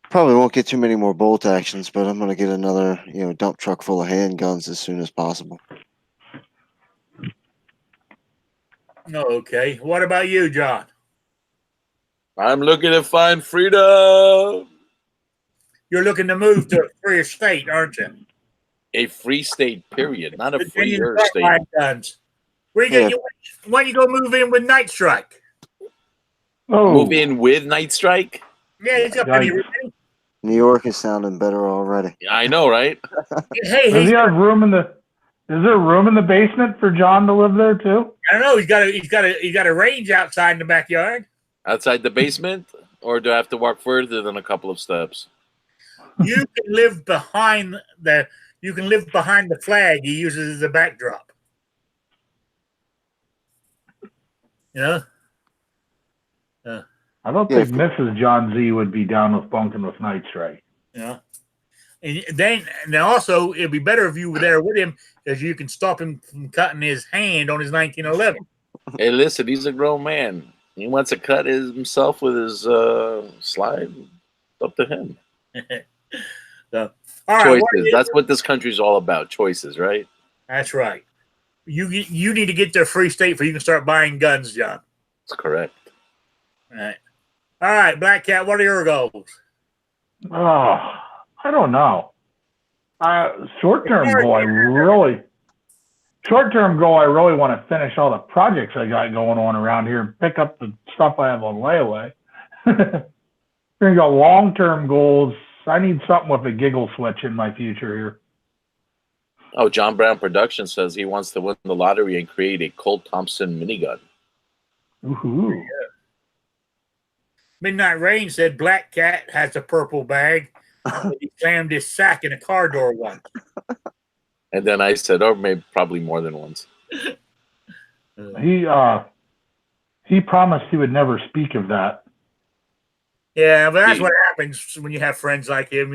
B: probably won't get too many more bolt actions. But I'm gonna get another dump truck full of handguns as soon as possible.
A: Okay. What about you, John?
C: I'm looking to find freedom.
A: You're looking to move to a freer state, aren't you?
C: A free state, period. Not a
A: Virginian
C: freer state.
A: frontline guns. Why don't you go move in with Night Strike?
E: Oh,
C: Move in with Night Strike?
A: Yeah, he's got plenty of room.
B: New York is sounding better already.
C: I know, right?
A: Hey,
E: does he have room in the? Is there room in the basement for John to live there too?
A: I don't know. He's got a range outside in the backyard.
C: Outside the basement? Or do I have to walk further than a couple of steps?
A: You can live behind the flag he uses as a backdrop.
E: I don't think Mrs. John Z would be down with bunking with Night Strike.
A: Yeah. And also it'd be better if you were there with him because you can stop him from cutting his hand on his 1911.
C: Hey, listen, he's a grown man. He wants to cut himself with his slide. It's up to him.
A: So, all right,
C: choices. That's what this country's all about. Choices, right?
A: That's right. You need to get to a free state before you can start buying guns, John.
C: That's correct.
A: All right, Black Cat, what are your goals?
E: Oh, I don't know. Short-term goal, I really want to finish all the projects I got going on around here and pick up the stuff I have on layaway. We're going to go long-term goals. I need something with a giggle switch in my future here.
C: Oh, John Brown Productions says he wants to win the lottery and create a Colt Thompson minigun.
E: Ooh.
A: Yeah. Midnight Rain said Black Cat has a purple bag. He slammed his sack in a car door once.
C: And then I said, or maybe probably more than once.
E: He promised he would never speak of that.
A: Yeah, but that's what happens when you have friends like him,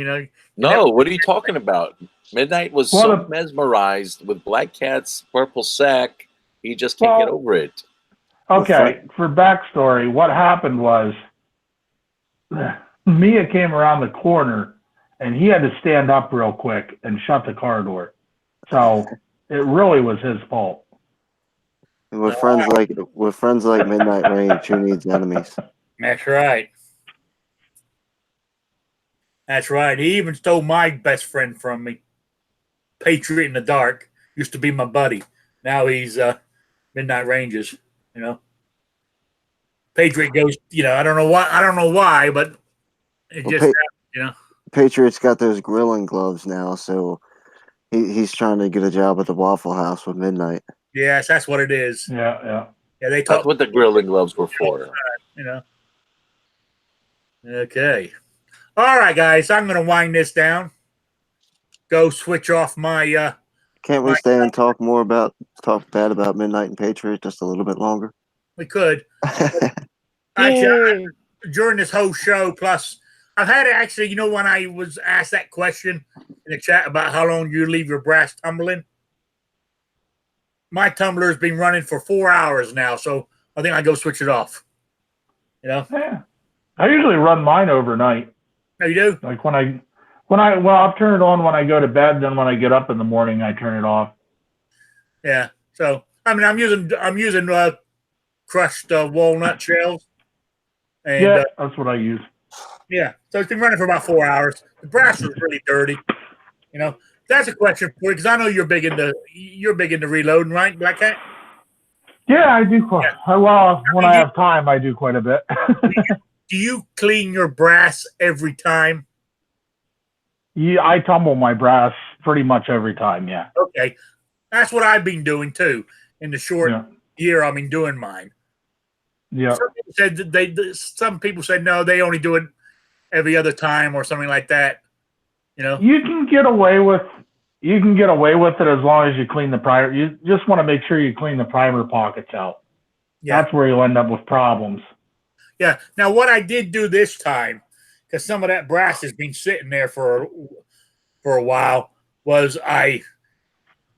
C: No, what are you talking about? Midnight was so mesmerized with Black Cat's purple sack, he just can't get over it.
E: Okay, for backstory, what happened was Mia came around the corner and he had to stand up real quick and shut the car door. So it really was his fault.
B: With friends like Midnight Rain, who needs enemies?
A: That's right. That's right. He even stole my best friend from me. Patriot in the Dark used to be my buddy. Now he's Midnight Rangers. Patriot goes. I don't know why, but it just happened,
B: Patriot's got those grilling gloves now, so he's trying to get a job at the Waffle House with Midnight.
A: Yes, that's what it is.
E: Yeah.
A: Yeah, they talk.
C: That's what the grilling gloves were for.
A: Okay. All right, guys. I'm going to wind this down. Go switch off my.
B: Can't we stay and talk bad about Midnight and Patriot just a little bit longer?
A: We could. Actually, during this whole show, plus I've had it actually, you know, when I was asked that question in the chat about how long you leave your brass tumbling, my tumbler's been running for 4 hours now, so I think I go switch it off. You know?
E: Yeah. I usually run mine overnight.
A: No, you do?
E: Like I'll turn it on when I go to bed, then when I get up in the morning I turn it off.
A: Yeah. So I mean I'm using crushed walnut shells. And,
E: yeah, that's what I use.
A: Yeah, so it's been running for about 4 hours. The brass is really dirty. You know, that's a question for you because I know you're big into reloading, right, Black Cat?
E: Yeah, I do quite. Yeah. Well, when I have time, I do quite a bit.
A: Do you clean your brass every time?
E: Yeah, I tumble my brass pretty much every time. Yeah.
A: Okay, that's what I've been doing too. In the short year I've been doing mine.
E: Yeah.
A: Some people said no, they only do it every other time or something like that. You know,
E: you can get away with it as long as you clean the primer. You just want to make sure you clean the primer pockets out. Yeah. That's where you'll end up with problems.
A: Yeah. Now, what I did do this time, because some of that brass has been sitting there for a while, was I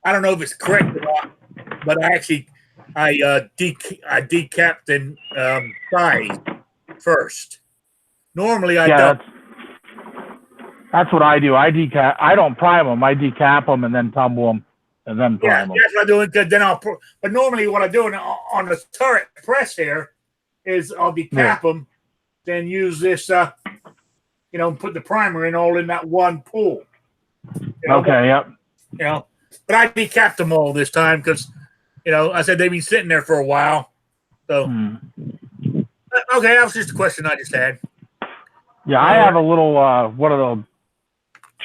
A: don't know if it's correct or not, but I decapped and fried first. Normally,
E: that's what I do. I decap. I don't prime them. I decap them and then tumble them and then prime them.
A: That's what I do. Because then but normally what I do on the turret press here is I'll decap them, then use this, put the primer in all in that one pool.
E: Okay. Yep.
A: But I decapped them all this time because. I said they've been sitting there for a while. So, okay, that was just a question I just had.
E: Yeah, I have a little, one of the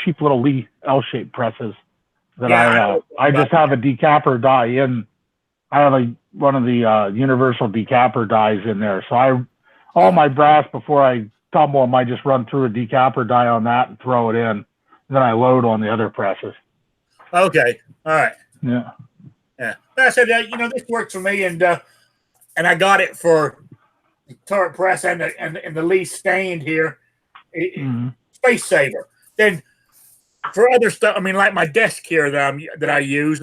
E: cheap little Lee L-shaped presses that I just have a decapper die in. I have one of the universal decapper dies in there. So all my brass, before I tumble them, I just run through a decapper die on that and throw it in. And then I load on the other presses.
A: Okay, all right.
E: Yeah.
A: Yeah, I said this works for me, and I got it for the turret press and the Lee stand here, space saver. Then for other stuff, I mean, like my desk here that I use,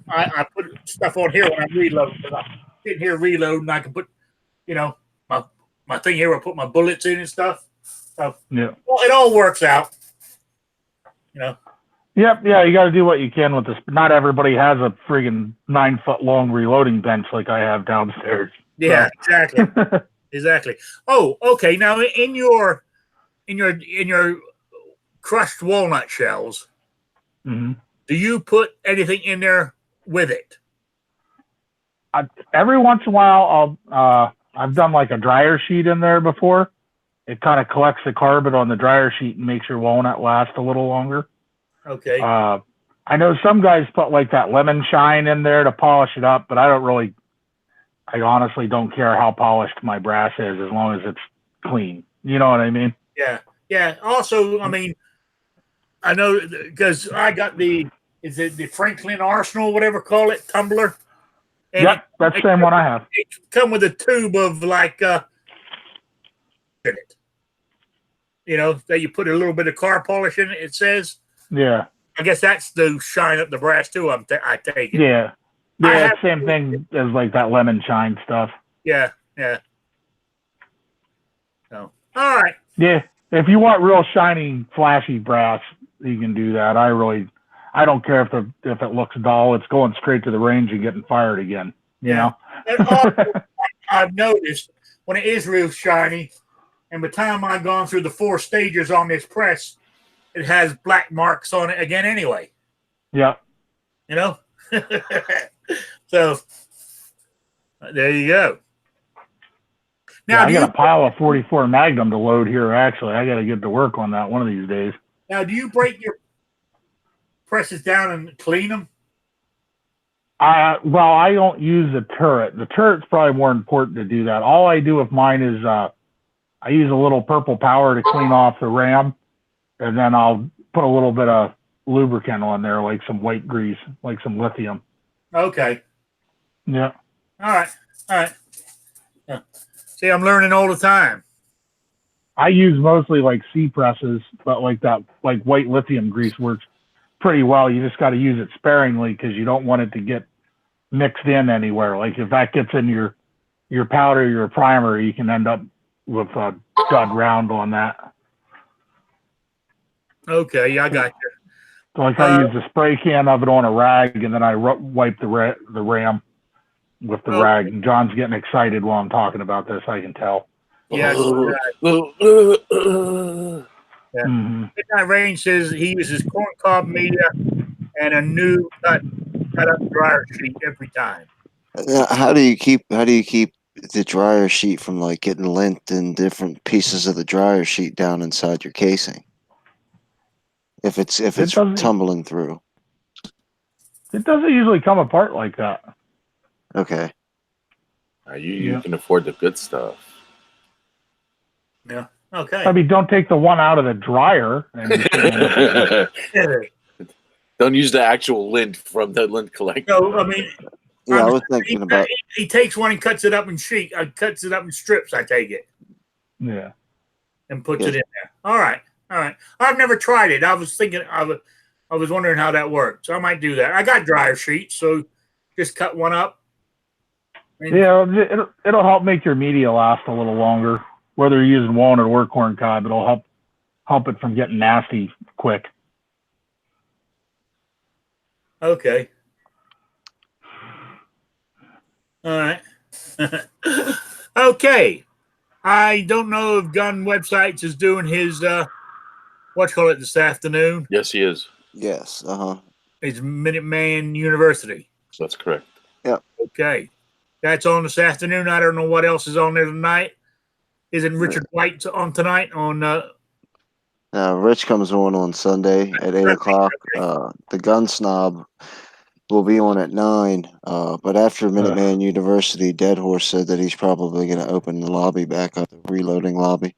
A: I put stuff on here when I reload. I'm sitting here reloading, I can put, my thing here. I put my bullets in and stuff. So well, it all works out.
E: Yep, yeah, you got to do what you can with this. Not everybody has a friggin' 9-foot long reloading bench like I have downstairs.
A: Yeah, exactly, exactly. Oh, okay. Now, in your crushed walnut shells, do you put anything in there with it?
E: Every once in a while, I've done like a dryer sheet in there before. It kind of collects the carbon on the dryer sheet and makes your walnut last a little longer.
A: Okay.
E: I know some guys put like that lemon shine in there to polish it up, but I honestly don't care how polished my brass is as long as it's clean. You know what I mean?
A: Yeah. Yeah. Also, I mean, I know because I got the Franklin Arsenal, whatever call it, tumbler.
E: And yep, that's the same one I have.
A: It come with a tube of like in it. That you put a little bit of car polish in it, it says.
E: Yeah.
A: I guess that's to shine up the brass too. I take it.
E: Yeah. Yeah, same thing as like that lemon shine stuff.
A: Yeah, yeah. So, all right.
E: Yeah, if you want real shiny, flashy brass, you can do that. I don't care if it looks dull. It's going straight to the range and getting fired again. You know.
A: And also, I've noticed when it is real shiny, and by the time I've gone through the 4 stages on this press, it has black marks on it again anyway.
E: Yeah.
A: So there you go.
E: Now I got a pile of 44 Magnum to load here. Actually, I got to get to work on that one of these days.
A: Now, do you break your presses down and clean them?
E: Well, I don't use the turret. The turret's probably more important to do that. All I do with mine is I use a little purple power to clean off the ram, and then I'll put a little bit of lubricant on there, like some white grease, like some lithium.
A: Okay.
E: Yeah.
A: All right. All right. Yeah. See, I'm learning all the time.
E: I use mostly like C-presses, but like that, like white lithium grease works pretty well. You just got to use it sparingly because you don't want it to get mixed in anywhere. Like if that gets in your powder, your primer, you can end up with a dud round on that.
A: Okay, yeah, I got you.
E: So like I use the spray can of it on a rag, and then I wipe the ram with the rag. And John's getting excited while I'm talking about this. I can tell.
A: Yes. Yeah. Midnight Rain says he uses corncob media and a new cut up dryer sheet every time.
B: How do you keep the dryer sheet from like getting lint and different pieces of the dryer sheet down inside your casing? If it's tumbling through.
E: It doesn't usually come apart like that.
B: Okay.
C: You can afford the good stuff.
A: Yeah. Okay.
E: I mean, don't take the one out of the dryer.
C: Don't use the actual lint from the lint collector.
A: No, I mean,
B: yeah, I was thinking about.
A: He takes one and cuts it up in cuts it up in strips. I take it.
E: Yeah.
A: And puts it in there. All right. I've never tried it. I was thinking. I was wondering how that worked. So I might do that. I got dryer sheets, so just cut one up.
E: Yeah, it'll help make your media last a little longer. Whether you're using walnut or corn cob, it'll help it from getting nasty quick.
A: Okay. All right. Okay. I don't know if Gun Websites is doing his this afternoon.
C: Yes, he is.
B: Yes.
A: It's Minuteman University.
C: That's correct.
B: Yeah.
A: Okay. That's on this afternoon. I don't know what else is on there tonight. Isn't Richard White on tonight on
B: Rich comes on Sunday at 8 o'clock. The Gun Snob will be on at 9. But after Minuteman University, Dead Horse said that he's probably going to open the lobby back up, the reloading lobby.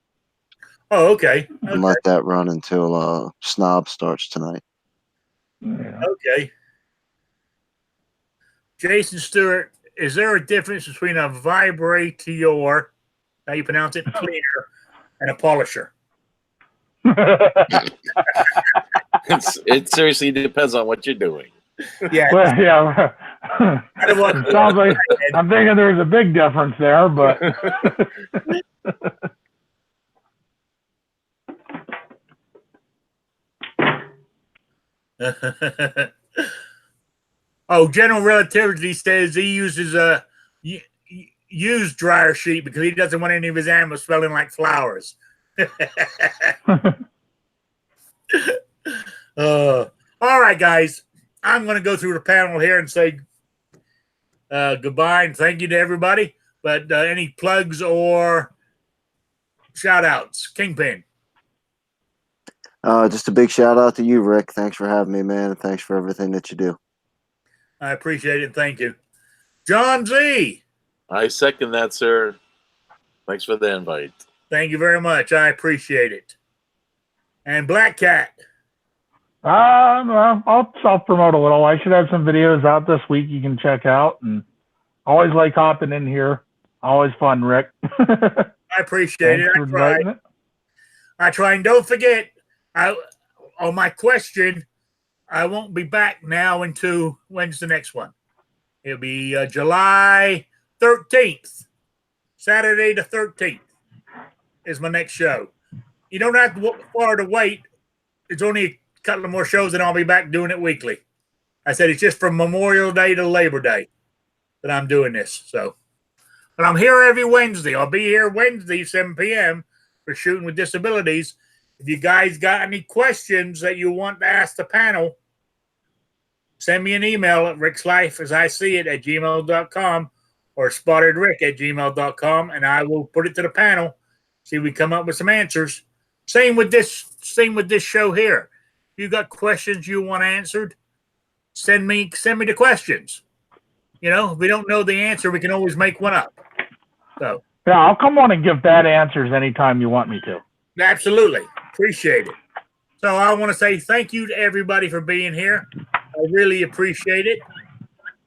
A: Oh, okay.
B: And let that run until Snob starts tonight.
E: Yeah.
A: Okay. Jason Stewart, is there a difference between a vibrator, how you pronounce it, cleaner, and a polisher?
C: It seriously depends on what you're doing.
A: Yeah.
E: Well, yeah. It sounds like I'm thinking there's a big difference there, but
A: Oh, General Relativity says he uses a used dryer sheet because he doesn't want any of his animals smelling like flowers. All right, guys. I'm going to go through the panel here and say goodbye and thank you to everybody. But any plugs or shout outs? Kingpin.
B: Just a big shout out to you, Rick. Thanks for having me, man. And thanks for everything that you do.
A: I appreciate it. Thank you. John Z.
C: I second that, sir. Thanks for the invite.
A: Thank you very much. I appreciate it. And Black Cat.
E: well, I'll self-promote a little. I should have some videos out this week you can check out. And always like hopping in here. Always fun, Rick.
A: I appreciate it. I try. And don't forget, on my question, I won't be back now until when's the next one? It'll be July 13th. Saturday the 13th is my next show. You don't have to far to wait. It's only a couple of more shows and I'll be back doing it weekly. I said it's just from Memorial Day to Labor Day that I'm doing this. So, but I'm here every Wednesday. I'll be here Wednesday, 7 p.m. for Shooting with Disabilities. If you guys got any questions that you want to ask the panel, send me an email at rickslifeasiseeit@gmail.com or spottedrick@gmail.com, and I will put it to the panel. See if we come up with some answers. Same with this show here. If you got questions you want answered, send me the questions. You know, if we don't know the answer, we can always make one up. So
E: Yeah, I'll come on and give bad answers anytime you want me to.
A: Absolutely. Appreciate it. So I want to say thank you to everybody for being here. I really appreciate it.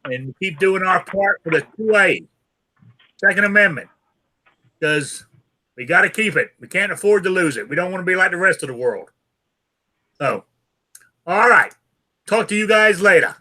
A: And keep doing our part for the 2A, Second Amendment, because we got to keep it. We can't afford to lose it. We don't want to be like the rest of the world. So, all right. Talk to you guys later.